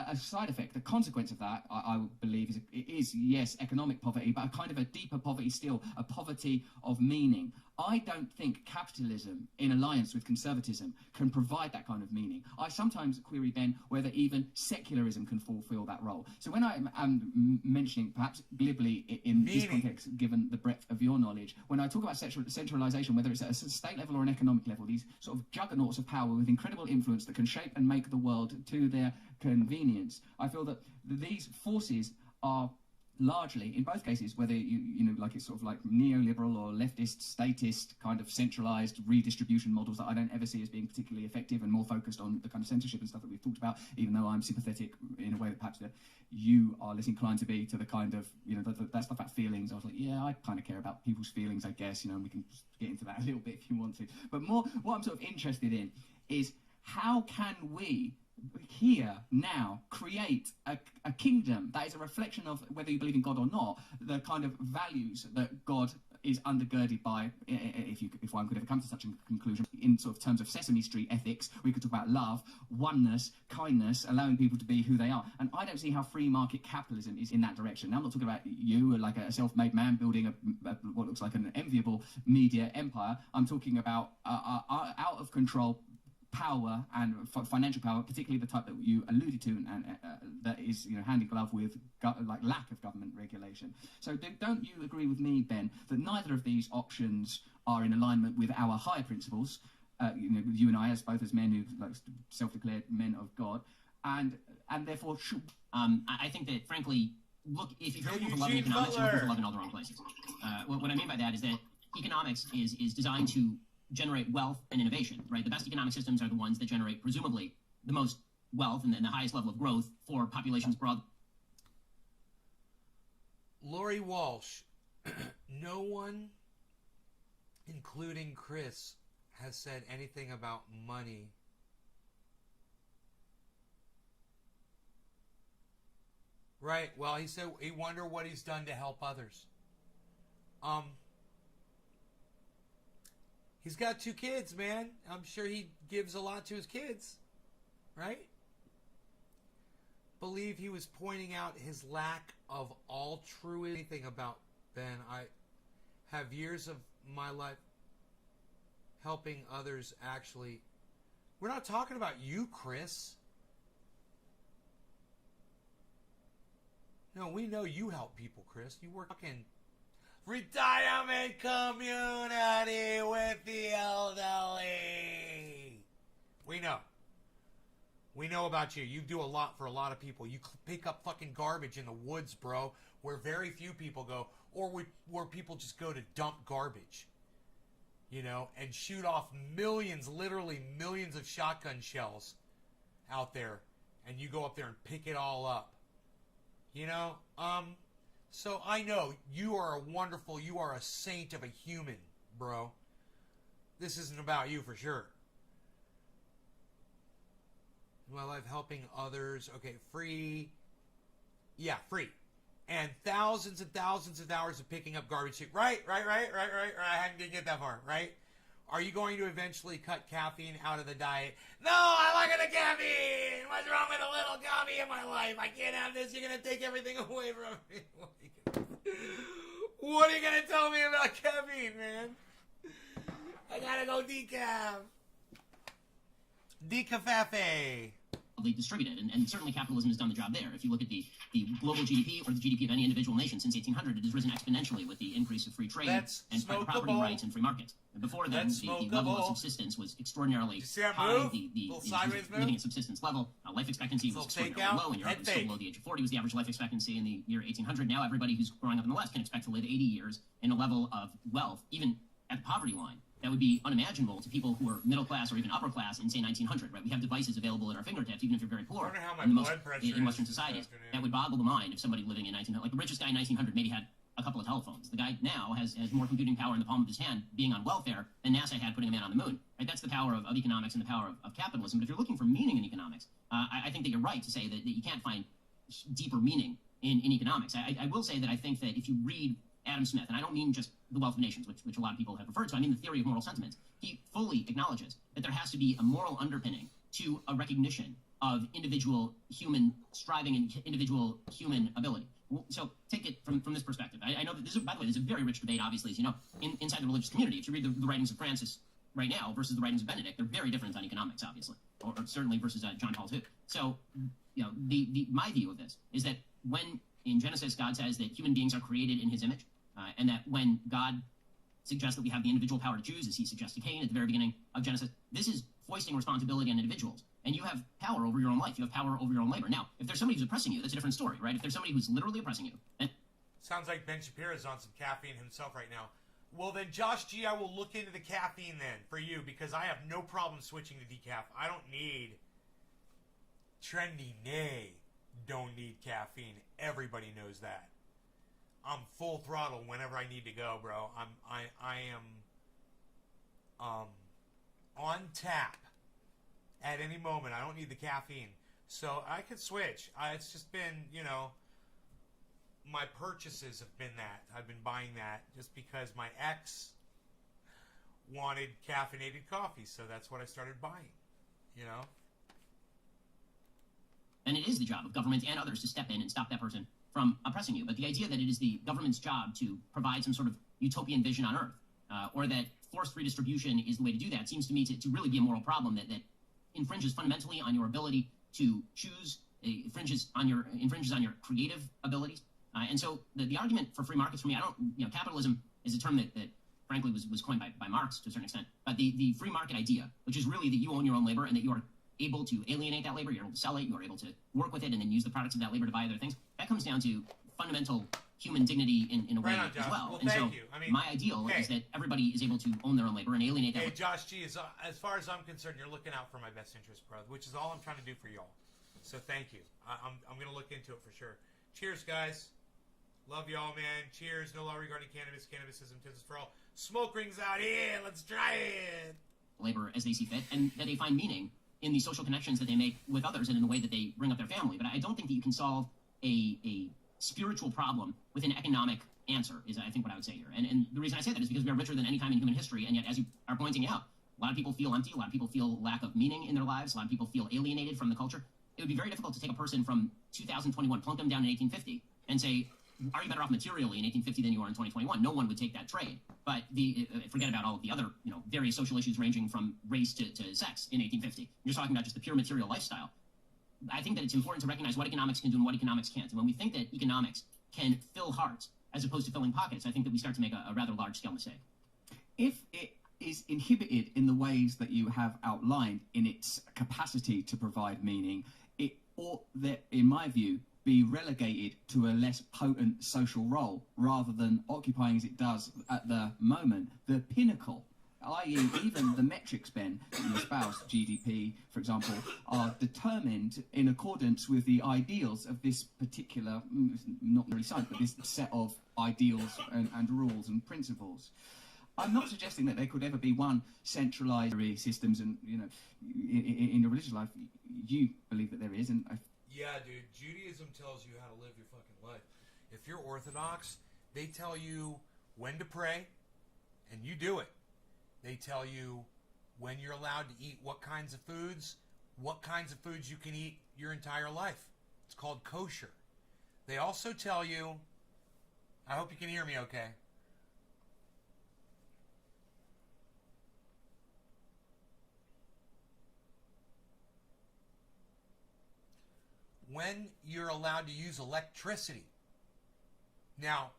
a side effect, the consequence of that, I believe, is yes, economic poverty, but a kind of a deeper poverty still, a poverty of meaning. I don't think capitalism, in alliance with conservatism, can provide that kind of meaning. I sometimes query, Ben, whether even secularism can fulfill that role. So when I am mentioning, perhaps glibly in this context, given the breadth of your knowledge, when I talk about centralisation, whether it's at a state level or an economic level, these sort of juggernauts of power with incredible influence that can shape and make the world to their convenience, I feel that these forces are largely, in both cases, whether you know, like it's sort of like neoliberal or leftist, statist kind of centralized redistribution models that I don't ever see as being particularly effective and more focused on the kind of censorship and stuff that we've talked about, even though I'm sympathetic in a way that perhaps that you are less inclined to be to the kind of, you know, that stuff about feelings. I was like, yeah, I kind of care about people's feelings, I guess, you know, and we can get into that a little bit if you want to. But more, what I'm sort of interested in is how can we here now create a kingdom that is a reflection of, whether you believe in God or not, the kind of values that God is undergirded by, if one could ever come to such a conclusion, in sort of terms of Sesame Street ethics. We could talk about love, oneness, kindness, allowing people to be who they are. And I don't see how free market capitalism is in that direction. Now, I'm not talking about you, like a self-made man building what looks like an enviable media empire. I'm talking about out of control power and financial power, particularly the type that you alluded to, and that is, you know, hand in glove with like lack of government regulation. So don't you agree with me, Ben, that neither of these options are in alignment with our higher principles? You know, you and I, as both as men who like self-declared men of God, and therefore should. I think that, frankly, look, if you're looking for love in economics, you're looking for love in all the wrong places. What I mean by that is that economics is designed to generate wealth and innovation, right? The best economic systems are the ones that generate, presumably, the most wealth and the highest level of growth for populations broad. Lori Walsh, no one, including Chris, has said anything about money. Right, well, he said he wonder what he's done to help others. He's got 2 kids, man. I'm sure he gives a lot to his kids, right? Believe he was pointing out his lack of altruism. Anything about Ben? I have years of my life helping others. Actually, we're not talking about you, Chris. No, we know you help people, Chris. You work fucking retirement community with the elderly. We know. We know about you. You do a lot for a lot of people. You pick up fucking garbage in the woods, bro, where very few people go, or where people just go to dump garbage, you know, and shoot off millions, literally millions of shotgun shells out there, and you go up there and pick it all up, you know. So I know you are you are a saint of a human, bro. This isn't about you for sure. My life helping others. Okay, free. Yeah, free. And thousands and thousands of hours of picking up garbage. Right. I didn't get that far, right? Are you going to eventually cut caffeine out of the diet? No, I like the caffeine. What's wrong with a little coffee in my life? I can't have this. You're going to take everything away from me. What are you going to tell me about caffeine, man? I got to go decaf. Decafafe. Distributed, and certainly capitalism has done the job there. If you look at the global GDP or the GDP of any individual nation since 1800, it has risen exponentially with the increase of free trade and private property rights and free markets. And before then, the level of subsistence was extraordinarily high. The living at subsistence level, life expectancy was extraordinarily low in Europe. It was still below the age of 40 was the average life expectancy in the year 1800. Now everybody who's growing up in the West can expect to live 80 years in a level of wealth, even at the poverty line, that would be unimaginable to people who are middle class or even upper class in, say, 1900, right? We have devices available at our fingertips, even if you're very poor in Western societies. That would boggle the mind if somebody living in 1900, like the richest guy in 1900 maybe had a couple of telephones. The guy now has more computing power in the palm of his hand being on welfare than NASA had putting a man on the moon, right? That's the power of economics and the power of capitalism. But if you're looking for meaning in economics, I think that you're right to say that you can't find deeper meaning in economics. I will say that I think that if you read Adam Smith, and I don't mean just The Wealth of Nations, which a lot of people have referred to, I mean the theory of moral sentiments. He fully acknowledges that there has to be a moral underpinning to a recognition of individual human striving and individual human ability. So take it from this perspective. I know that this is, by the way, there's a very rich debate, obviously, as you know, inside the religious community. If you read the writings of Francis right now versus the writings of Benedict, they're very different on economics, obviously, or certainly versus John Paul II. So, you know, my view of this is that when in Genesis God says that human beings are created in his image, and that when God suggests that we have the individual power to choose, as he suggests to Cain at the very beginning of Genesis, this is foisting responsibility on individuals. And you have power over your own life. You have power over your own labor. Now, if there's somebody who's oppressing you, that's a different story, right? If there's somebody who's literally oppressing you, Sounds like Ben Shapiro's on some caffeine himself right now. Well, then, Josh G, I will look into the caffeine then for you because I have no problem switching to decaf. I don't need trendy nay. Don't need caffeine. Everybody knows that. I'm full throttle whenever I need to go, bro. I am on tap at any moment. I don't need the caffeine, so I could switch. It's just been, my purchases have been that. I've been buying that just because my ex wanted caffeinated coffee, so that's what I started buying, And it is the job of government and others to step in and stop that person from oppressing you. But the idea that it is the government's job to provide some sort of utopian vision on Earth, or that forced redistribution is the way to do that, seems to me to really be a moral problem that infringes fundamentally on your ability to choose, infringes on your creative abilities. And so the argument for free markets for me, capitalism is a term that frankly was coined by Marx to a certain extent. But the free market idea, which is really that you own your own labor and that you are able to alienate that labor, you're able to sell it, you are able to work with it and then use the products of that labor to buy other things. That comes down to fundamental human dignity in a way Right on, as well. Well, and thank so you. I mean, my ideal is that everybody is able to own their own labor and alienate that Hey, labor. Josh G, as far as I'm concerned, you're looking out for my best interest, brother, which is all I'm trying to do for y'all. So thank you. I'm going to look into it for sure. Cheers, guys. Love y'all, man. Cheers. No law regarding cannabis. Cannabisism is for all. Smoke rings out here. Let's try it. Labor as they see fit, and that they find meaning in the social connections that they make with others and in the way that they bring up their family. But I don't think that you can solve a spiritual problem with an economic answer, is I think what I would say here. And the reason I say that is because we are richer than any time in human history, and yet, as you are pointing out, a lot of people feel empty, a lot of people feel lack of meaning in their lives, a lot of people feel alienated from the culture. It would be very difficult to take a person from 2021, plunk them down in 1850, and say, are you better off materially in 1850 than you are in 2021? No one would take that trade. But forget about all of the other, various social issues ranging from race to sex in 1850. You're just talking about just the pure material lifestyle. I think that it's important to recognize what economics can do and what economics can't. And when we think that economics can fill hearts as opposed to filling pockets, I think that we start to make a rather large-scale mistake. If it is inhibited in the ways that you have outlined in its capacity to provide meaning, it ought, that, in my view, be relegated to a less potent social role rather than occupying, as it does at the moment, the pinnacle, i.e. even the metrics, Ben, that you espouse, GDP, for example, are determined in accordance with the ideals of this particular, not really science, but this set of ideals and rules and principles. I'm not suggesting that there could ever be one centralized systems and, in your religious life, you believe that there is, and Yeah, dude. Judaism tells you how to live your fucking life. If you're Orthodox, they tell you when to pray, and you do it. They tell you when you're allowed to eat what kinds of foods you can eat your entire life. It's called kosher. They also tell you, I hope you can hear me okay. When you're allowed to use electricity. Now,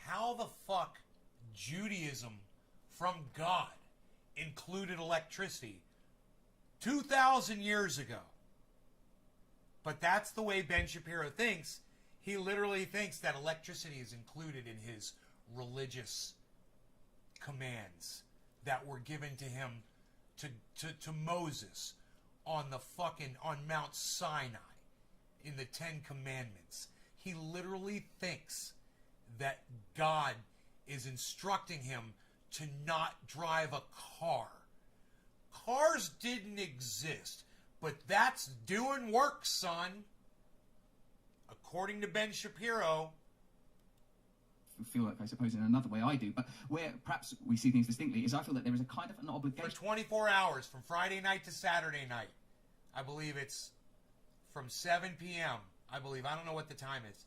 how the fuck Judaism from God included electricity 2,000 years ago? But that's the way Ben Shapiro thinks. He literally thinks that electricity is included in his religious commands that were given to him to Moses on Mount Sinai in the Ten Commandments. He literally thinks that God is instructing him to not drive a car. Cars didn't exist, but that's doing work, son. According to Ben Shapiro. Feel like, I suppose, in another way I do, but where perhaps we see things distinctly is I feel that there is a kind of an obligation. For 24 hours, from Friday night to Saturday night. I believe it's from 7 p.m. I don't know what the time is.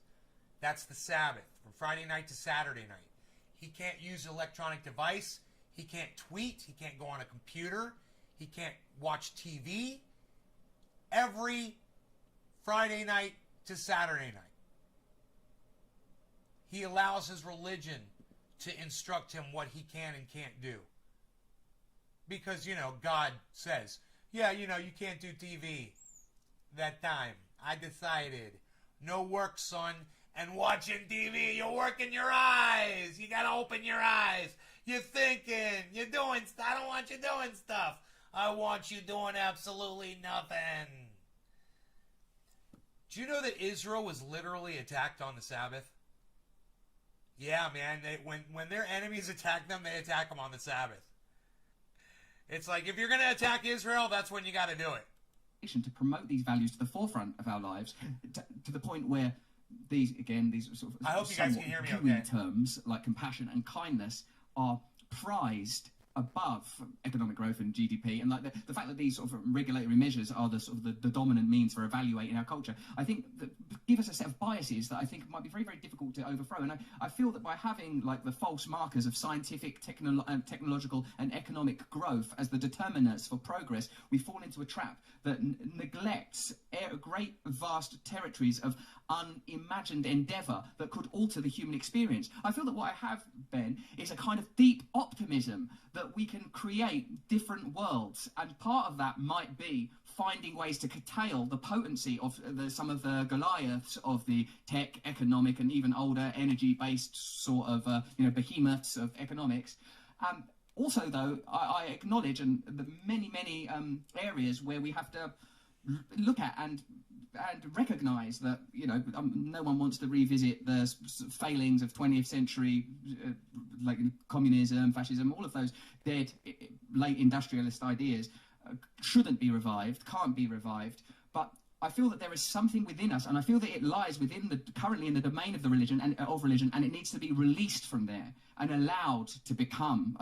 That's the Sabbath, from Friday night to Saturday night. He can't use an electronic device. He can't tweet. He can't go on a computer. He can't watch TV. Every Friday night to Saturday night, he allows his religion to instruct him what he can and can't do. Because, God says, yeah, you can't do TV that time. I decided. No work, son. And watching TV, you're working your eyes. You gotta open your eyes. You're thinking. You're doing stuff. I don't want you doing stuff. I want you doing absolutely nothing. Do you know that Israel was literally attacked on the Sabbath? Yeah, man. When their enemies attack them, they attack them on the Sabbath. It's like, if you're going to attack Israel, that's when you got to do it. To promote these values to the forefront of our lives, to the point where these sort of, I hope you guys can hear me okay. terms like compassion and kindness are prized above economic growth and GDP, and like the fact that these sort of regulatory measures are the sort of the dominant means for evaluating our culture, I think that give us a set of biases that I think might be very, very difficult to overthrow. And I feel that by having like the false markers of scientific, technological and economic growth as the determinants for progress, we fall into a trap that neglects great vast territories of unimagined endeavour that could alter the human experience. I feel that what I have, Ben, is a kind of deep optimism that we can create different worlds, and part of that might be finding ways to curtail the potency of some of the Goliaths of the tech, economic, and even older energy-based sort of behemoths of economics. Also, though, I acknowledge the many areas where we have to look at and recognise that no one wants to revisit the failings of 20th century like communism, fascism, all of those dead late industrialist ideas shouldn't be revived, can't be revived. But I feel that there is something within us, and I feel that it lies currently in the domain of the religion and it needs to be released from there and allowed to become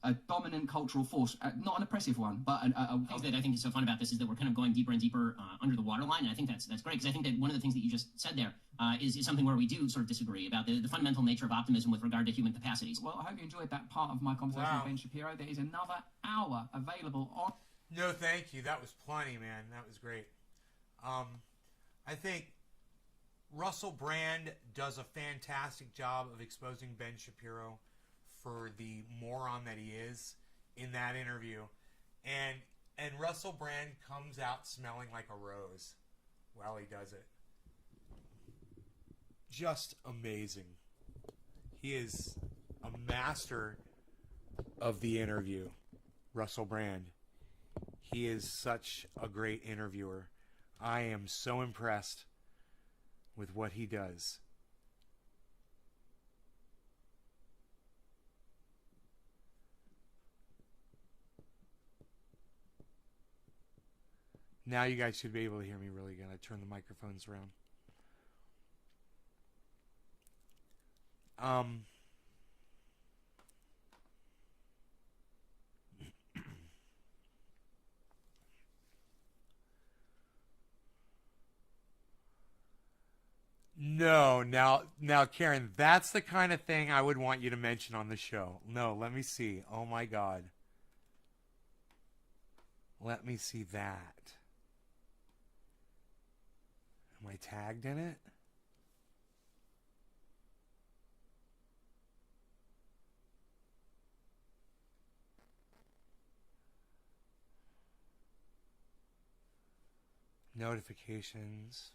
a dominant cultural force, not an oppressive one, but things that I think is so fun about this is that we're kind of going deeper and deeper under the waterline, and I think that's great, because I think that one of the things that you just said there is something where we do sort of disagree about the fundamental nature of optimism with regard to human capacities. Well, I hope you enjoyed that part of my conversation with Ben Shapiro. There is another hour available on... No, thank you. That was plenty, man. That was great. I think Russell Brand does a fantastic job of exposing Ben Shapiro for the moron that he is in that interview. And Russell Brand comes out smelling like a rose while he does it. Just amazing. He is a master of the interview, Russell Brand. He is such a great interviewer. I am so impressed with what he does. Now you guys should be able to hear me really good. I turn the microphones around. No, now, Karen, that's the kind of thing I would want you to mention on the show. No, let me see. Oh my God. Let me see that. Am I tagged in it? Notifications.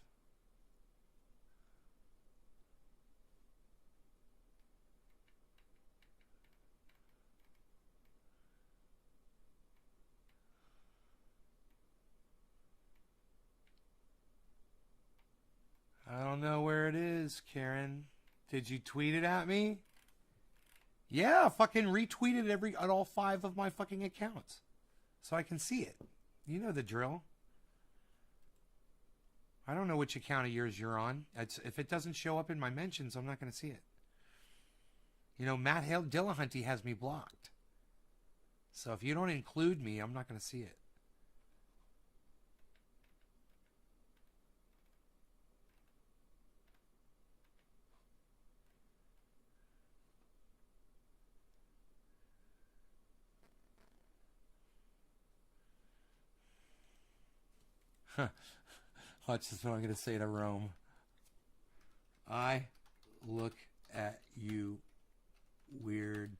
I don't know where it is, Karen. Did you tweet it at me? Yeah, fucking retweet it on all 5 of my fucking accounts so I can see it. You know the drill. I don't know which account of yours you're on. If it doesn't show up in my mentions, I'm not going to see it. You know, Matt Dillahunty has me blocked. So if you don't include me, I'm not going to see it. Watch this, what I'm going to say to Rome. I look at you weird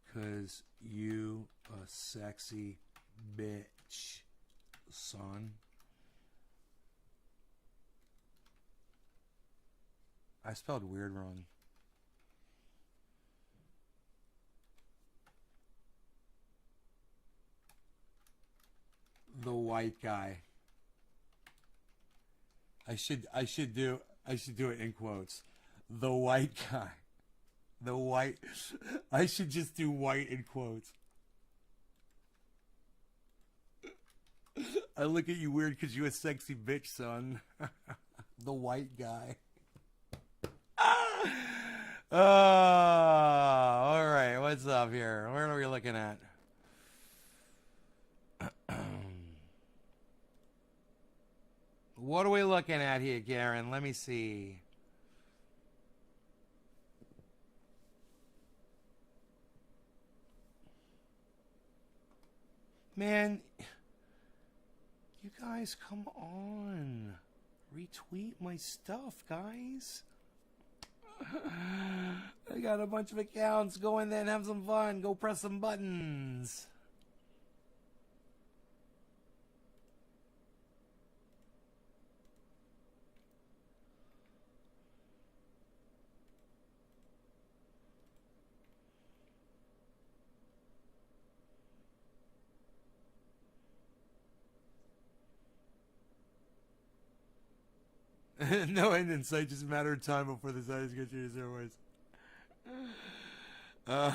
because you a sexy bitch, son. I spelled weird wrong. The white guy. I should do it in quotes. The white guy. The white. I should just do white in quotes. I look at you weird because you a sexy bitch, son. The white guy. All right. What's up here? Where are we looking at? What are we looking at here, Garen? Let me see. Man, you guys, come on. Retweet my stuff, guys. I got a bunch of accounts. Go in there and have some fun. Go press some buttons. No end in sight, just a matter of time before the site is going to change their ways. I'm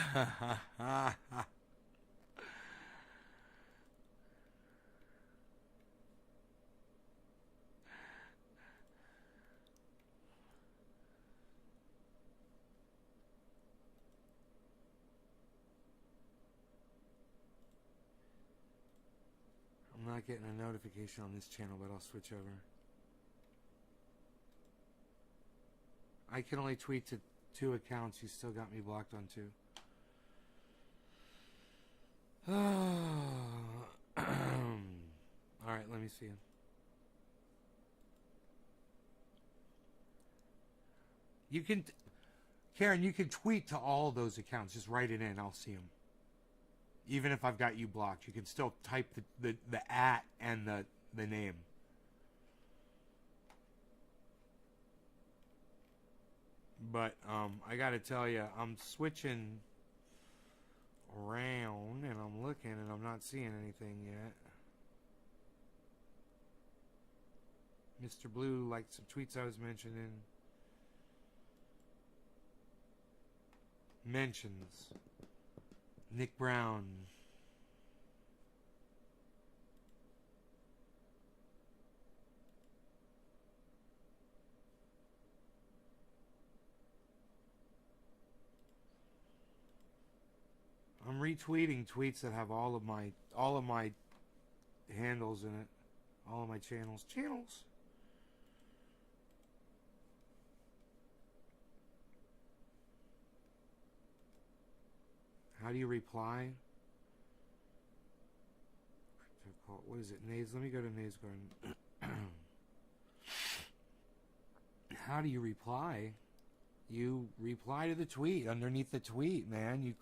not getting a notification on this channel, but I'll switch over. I can only tweet to 2 accounts. You still got me blocked on 2. Alright, let me see him. You can... Karen, you can tweet to all those accounts. Just write it in. I'll see them. Even if I've got you blocked. You can still type the at and the name. But I gotta tell you, I'm switching around and I'm looking and I'm not seeing anything yet. Mr. Blue liked some tweets I was mentioning. Mentions. Nick Brown. I'm retweeting tweets that have all of my handles in it. All of my channels. How do you reply? What is it? Nays? Let me go to Nays Garden. How do you reply? You reply to the tweet. Underneath the tweet, man.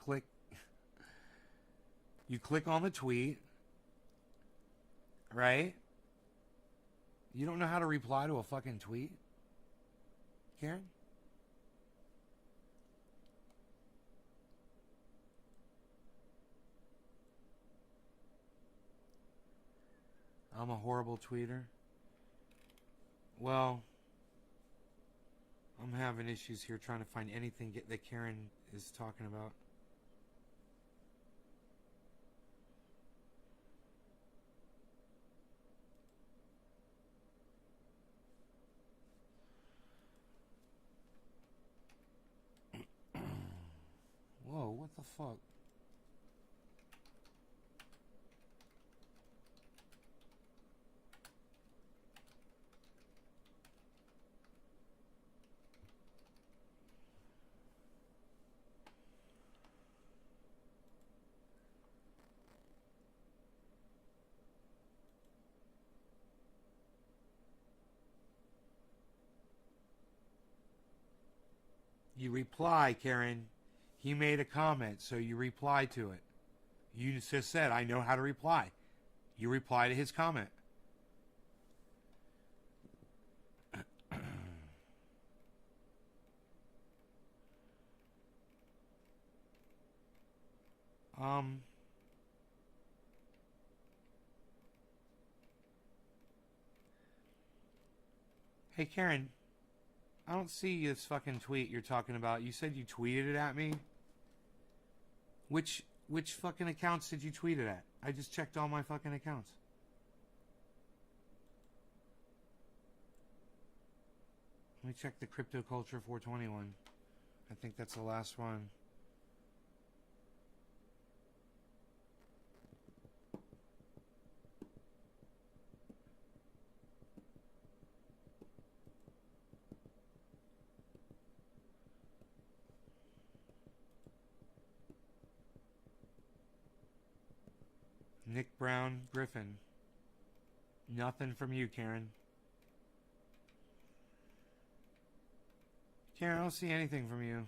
You click on the tweet, right? You don't know how to reply to a fucking tweet, Karen? I'm a horrible tweeter. Well, I'm having issues here trying to find anything that Karen is talking about. Whoa, what the fuck? You reply, Karen. He made a comment, so you reply to it. You just said, I know how to reply. You reply to his comment. Hey, Karen. I don't see this fucking tweet you're talking about. You said you tweeted it at me? Which fucking accounts did you tweet it at? I just checked all my fucking accounts. Let me check the Crypto Culture 421. I think that's the last one. Nick Brown Griffin. Nothing from you, Karen. Karen, I don't see anything from you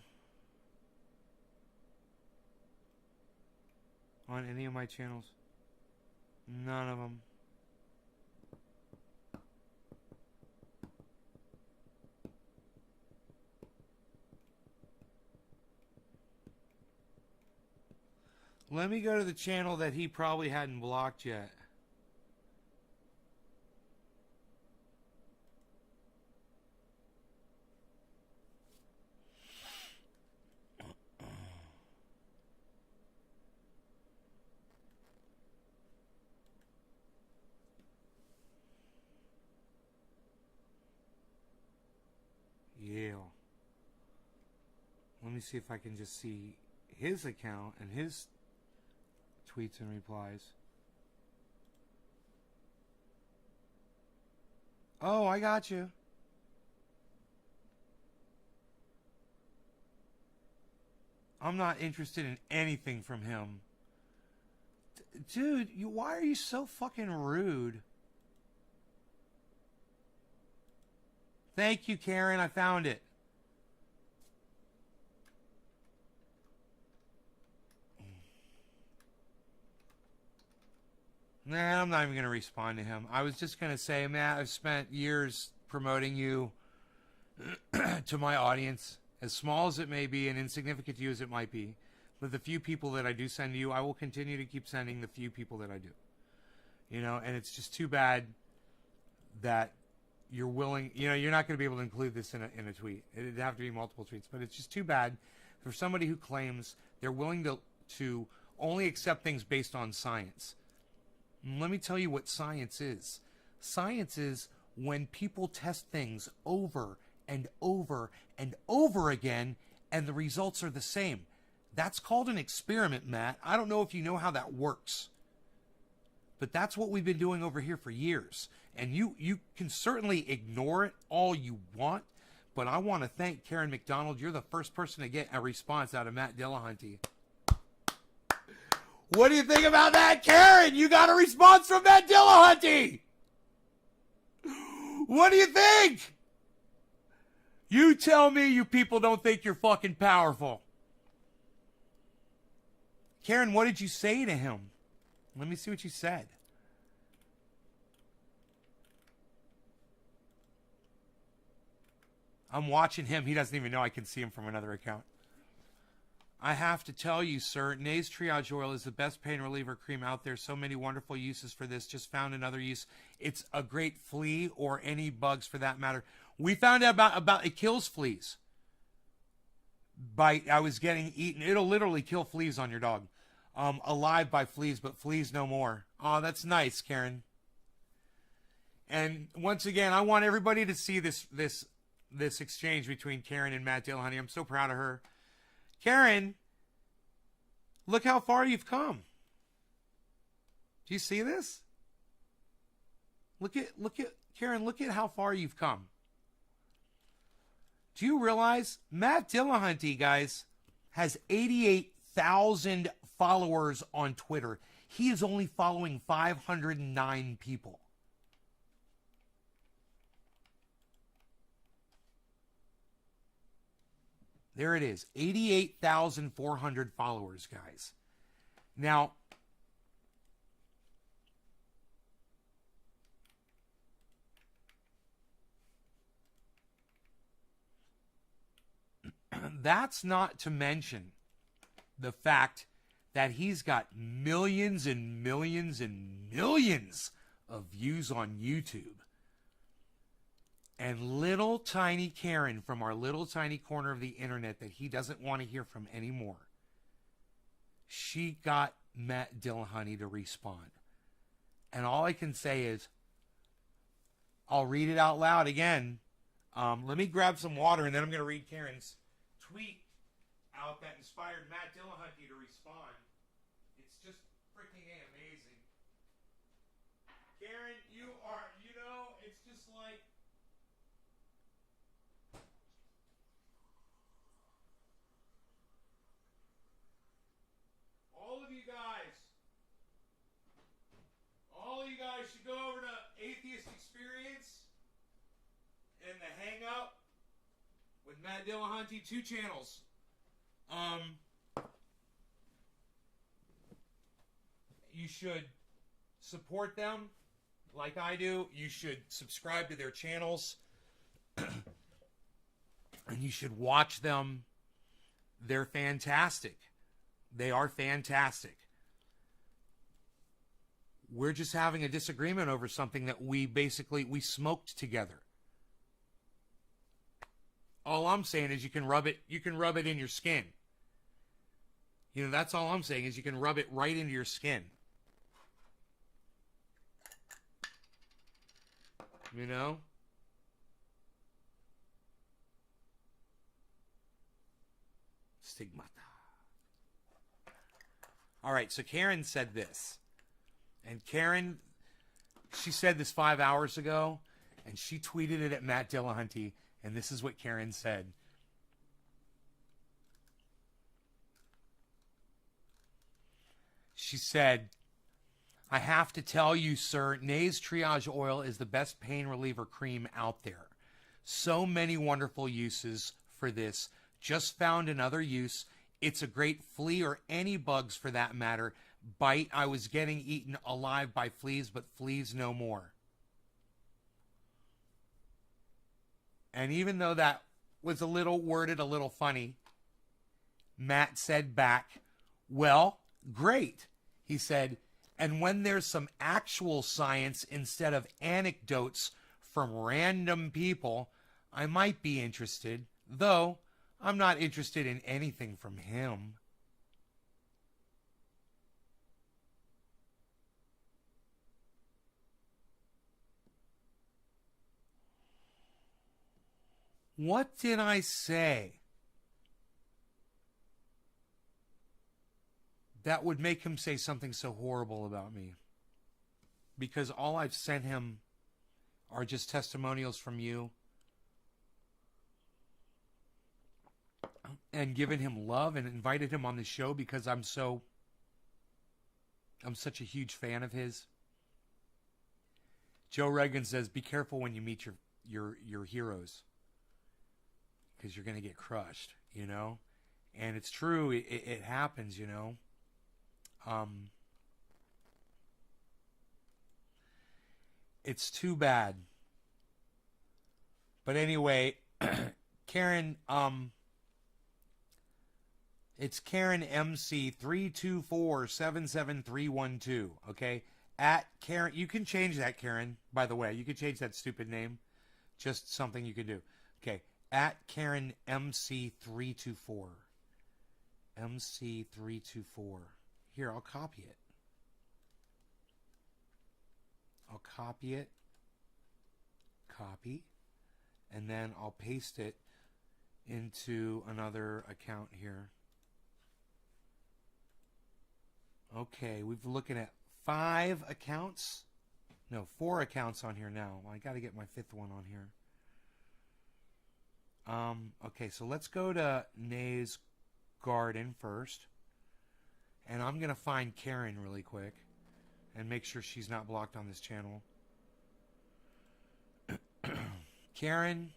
on any of my channels. None of them. Let me go to the channel that he probably hadn't blocked yet. Yeah. Let me see if I can just see his account and his tweets and replies. Oh, I got you. I'm not interested in anything from him. Dude, why are you so fucking rude? Thank you, Karen. I found it. Nah, I'm not even going to respond to him. I was just going to say, Matt, I've spent years promoting you to my audience, as small as it may be and insignificant to you as it might be. But the few people that I do send to you, I will continue to keep sending the few people that I do. You know, and it's just too bad that you're willing, you know, you're not going to be able to include this in a tweet. It'd have to be multiple tweets. But it's just too bad for somebody who claims they're willing to only accept things based on science. Let me tell you what science is. Science is when people test things over and over and over again, and the results are the same. That's called an experiment, Matt. I don't know if you know how that works. But that's what we've been doing over here for years. And you can certainly ignore it all you want, but I want to thank Karen McDonald. You're the first person to get a response out of Matt Dillahunty. What do you think about that, Karen? You got a response from Matt Dillahunty. What do you think? You tell me you people don't think you're fucking powerful. Karen, what did you say to him? Let me see what you said. I'm watching him. He doesn't even know I can see him from another account. I have to tell you, sir, Nays Triage Oil is the best pain reliever cream out there. So many wonderful uses for this. Just found another use. It's a great flea or any bugs for that matter. We found out about it kills fleas. I was getting eaten. It'll literally kill fleas on your dog. Alive by fleas, but fleas no more. Oh, that's nice, Karen. And once again, I want everybody to see this exchange between Karen and Matt Dillahunty. I'm so proud of her. Karen, look how far you've come. Do you see this? Look at Karen, look at how far you've come. Do you realize Matt Dillahunty, guys, has 88,000 followers on Twitter. He is only following 509 people. There it is. 88,400 followers, guys. Now, that's not to mention the fact that he's got millions and millions and millions of views on YouTube. And little tiny Karen from our little tiny corner of the internet that he doesn't want to hear from anymore, she got Matt Dillahunty to respond. And all I can say is, I'll read it out loud again. Let me grab some water, and then I'm going to read Karen's tweet out that inspired Matt Dillahunty to respond. It's just freaking amazing. Karen, you are, it's just like... All of you guys should go over to Atheist Experience and the Hang Up with Matt Dillahunty, 2 channels. You should support them like I do. You should subscribe to their channels. And you should watch them. They're fantastic. They are fantastic. We're just having a disagreement over something that we smoked together. All I'm saying is you can rub it in your skin. That's all I'm saying is you can rub it right into your skin. Stigmata. All right, so Karen said this. And Karen, she said this 5 hours ago, and she tweeted it at Matt Dillahunty, and this is what Karen said. She said, I have to tell you, sir, Nays Triage Oil is the best pain reliever cream out there. So many wonderful uses for this. Just found another use. It's a great flea or any bugs for that matter. Bite. I was getting eaten alive by fleas, but fleas no more. And even though that was a little worded, a little funny, Matt said back, well, great. He said, and when there's some actual science instead of anecdotes from random people, I might be interested, though I'm not interested in anything from him. What did I say that would make him say something so horrible about me? Because all I've sent him are just testimonials from you and given him love and invited him on the show because I'm such a huge fan of his. Joe Reagan says, be careful when you meet your heroes, because you're going to get crushed, And it's true. It happens, It's too bad. But anyway, Karen, it's Karen MC 324-77312. Okay, at Karen. You can change that, Karen. By the way, you can change that stupid name. Just something you can do. Okay, at Karen MC 324. MC 324. Here, I'll copy it. I'll copy it. Copy. And then I'll paste it into another account here. Okay, we're looking at 4 accounts on here now. Well, I got to get my 5th one on here. Okay, so let's go to Nays Garden first. And I'm going to find Karen really quick and make sure she's not blocked on this channel. Karen,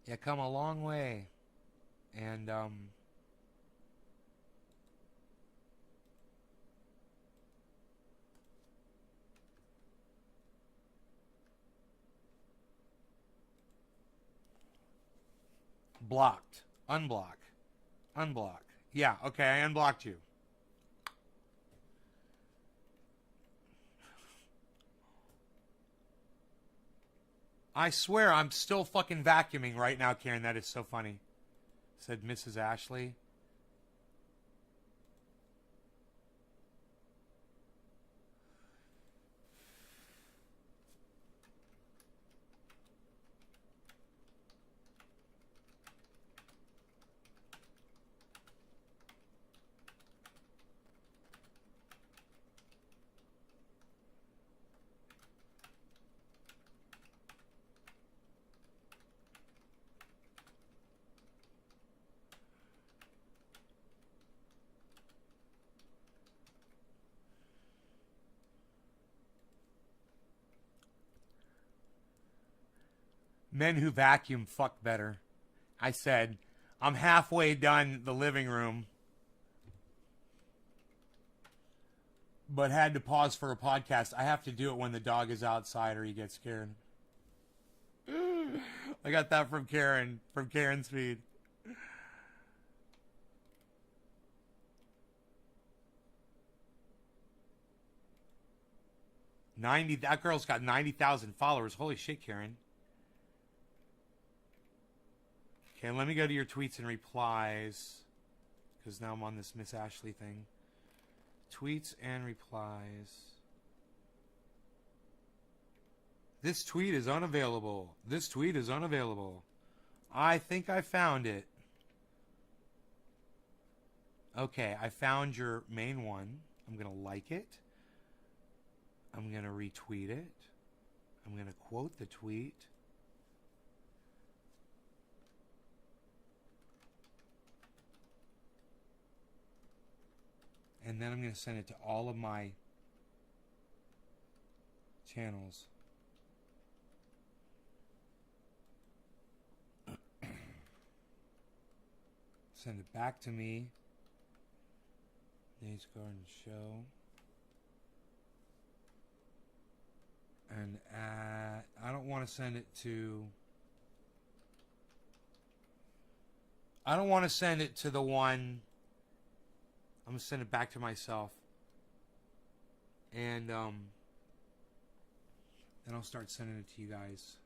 you come a long way. And, blocked, unblock, unblock. Yeah, okay, I unblocked you. I swear I'm still fucking vacuuming right now, Karen. That is so funny. Said Mrs. Ashley. Men who vacuum fuck better. I said, I'm halfway done the living room, but had to pause for a podcast. I have to do it when the dog is outside or he gets scared. I got that from Karen's feed. 90. That girl's got 90,000 followers. Holy shit, Karen. Okay, let me go to your tweets and replies, because now I'm on this Miss Ashley thing. Tweets and replies. This tweet is unavailable. This tweet is unavailable. I think I found it. Okay, I found your main one. I'm going to like it. I'm going to retweet it. I'm going to quote the tweet. And then I'm going to send it to all of my channels. Send it back to me. Nate's Garden Show. And I don't want to send it to... I don't want to send it to the one... I'm going to send it back to myself. And then I'll start sending it to you guys.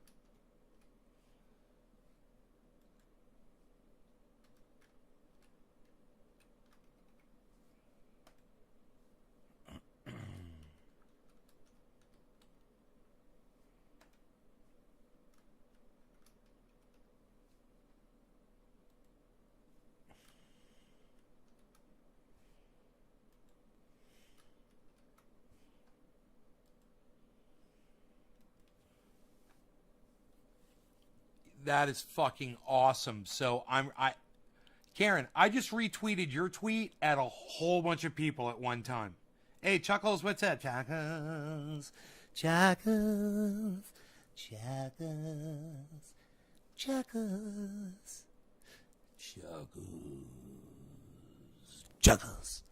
That is fucking awesome. So Karen, I just retweeted your tweet at a whole bunch of people at one time. Hey, Chuckles, what's up? Chuckles, Chuckles, Chuckles, Chuckles, Chuckles, Chuckles.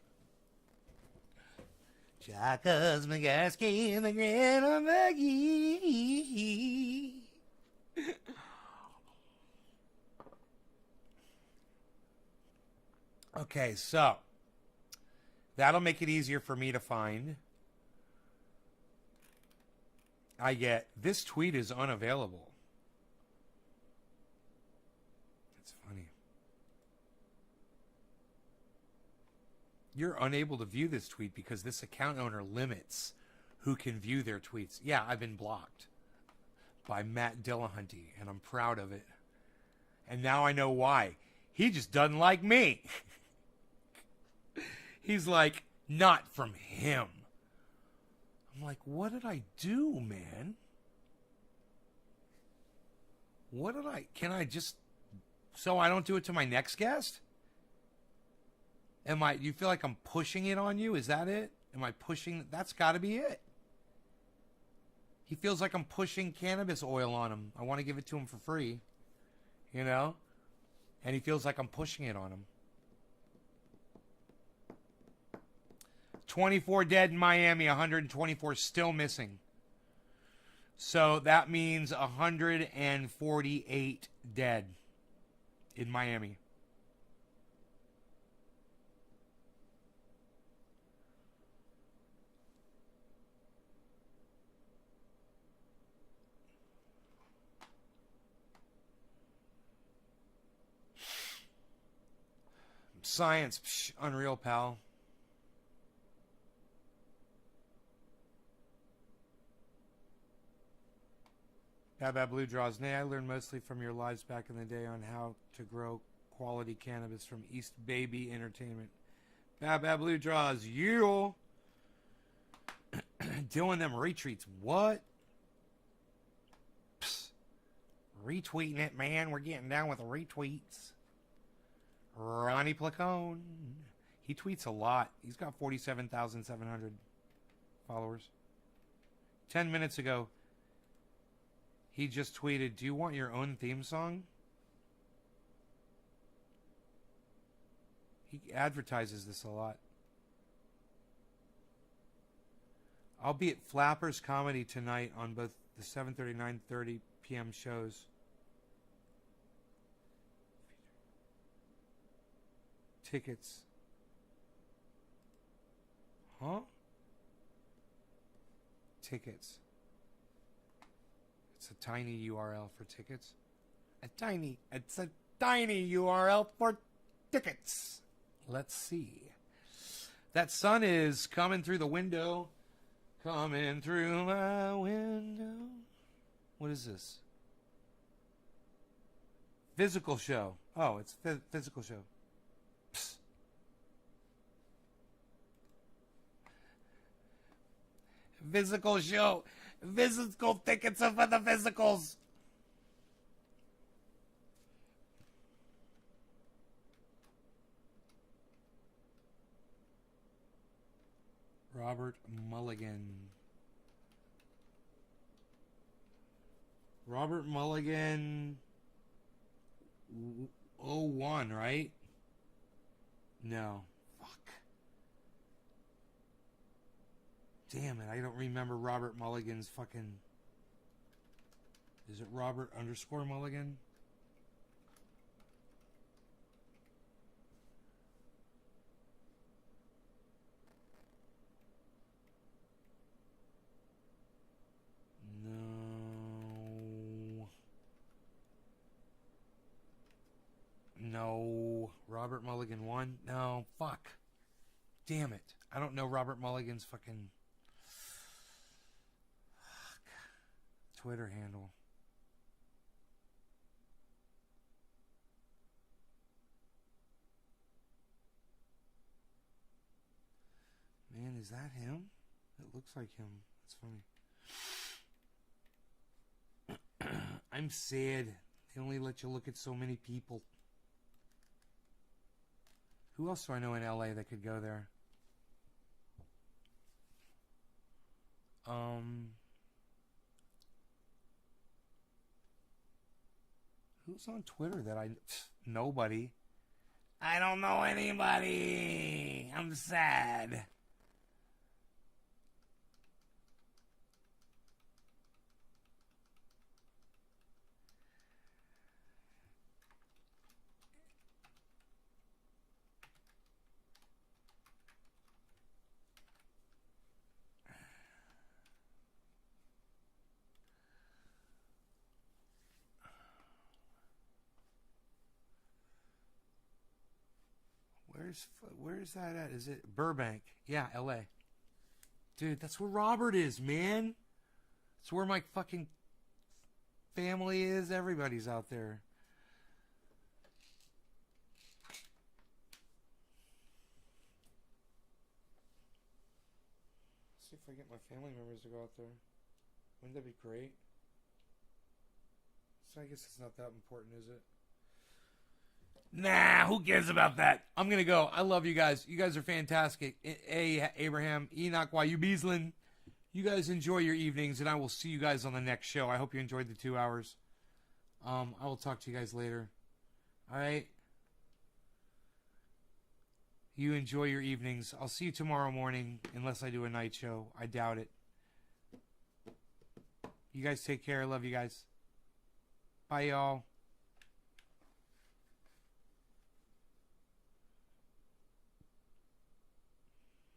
Chuckles McGasky and the Grandma Maggie. Okay, so that'll make it easier for me to find. I get, this tweet is unavailable. That's funny. You're unable to view this tweet because this account owner limits who can view their tweets. Yeah, I've been blocked by Matt Dillahunty, and I'm proud of it. And now I know why. He just doesn't like me. He's like, not from him. I'm like, what did I do, man? What did I... Can I just... So I don't do it to my next guest? You feel like I'm pushing it on you? Is that it? Am I pushing... That's got to be it. He feels like I'm pushing cannabis oil on him. I want to give it to him for free. You know? And he feels like I'm pushing it on him. 24 dead in Miami, 124 still missing. So that means 148 dead in Miami. Science, psh, unreal, pal. Bad Bad Blue Draws. Nay, I learned mostly from your lives back in the day on how to grow quality cannabis from East Baby Entertainment. Bad Bad Blue Draws. You doing them retweets. What? Psst. Retweeting it, man. We're getting down with the retweets. Ronnie Placone. He tweets a lot. He's got 47,700 followers. 10 minutes ago, he just tweeted, "Do you want your own theme song?" He advertises this a lot. I'll be at Flappers Comedy tonight on both the 7:30 9:30 p.m. shows. Tickets. Huh? Tickets. It's a tiny URL for tickets. It's a tiny URL for tickets. Let's see. That sun is coming through the window. Coming through my window. What is this? Physical show. Oh, it's physical show. Psst. Physical show. Physical tickets are for the physicals. Robert Mulligan. Robert Mulligan 01, right? No. Fuck. Damn it, I don't remember Robert Mulligan's fucking... Is it Robert _ Mulligan? No. Robert Mulligan 1? No. Fuck. Damn it. I don't know Robert Mulligan's fucking... Fuck. Twitter handle. Man, is that him? It looks like him. That's funny. I'm sad. They only let you look at so many people. Who else do I know in LA that could go there? Who's on Twitter that I... Nobody. I don't know anybody. I'm sad. Where's that at? Is it Burbank? Yeah, LA. Dude, that's where Robert is, man. It's where my fucking family is. Everybody's out there. Let's see if I get my family members to go out there. Wouldn't that be great? So I guess it's not that important, is it? Nah, who cares about that? I'm going to go. I love you guys. You guys are fantastic. A. Abraham, Enoch, Y.U. Beaslin. You guys enjoy your evenings, and I will see you guys on the next show. I hope you enjoyed the 2 hours. I will talk to you guys later. All right? You enjoy your evenings. I'll see you tomorrow morning, unless I do a night show. I doubt it. You guys take care. I love you guys. Bye, y'all.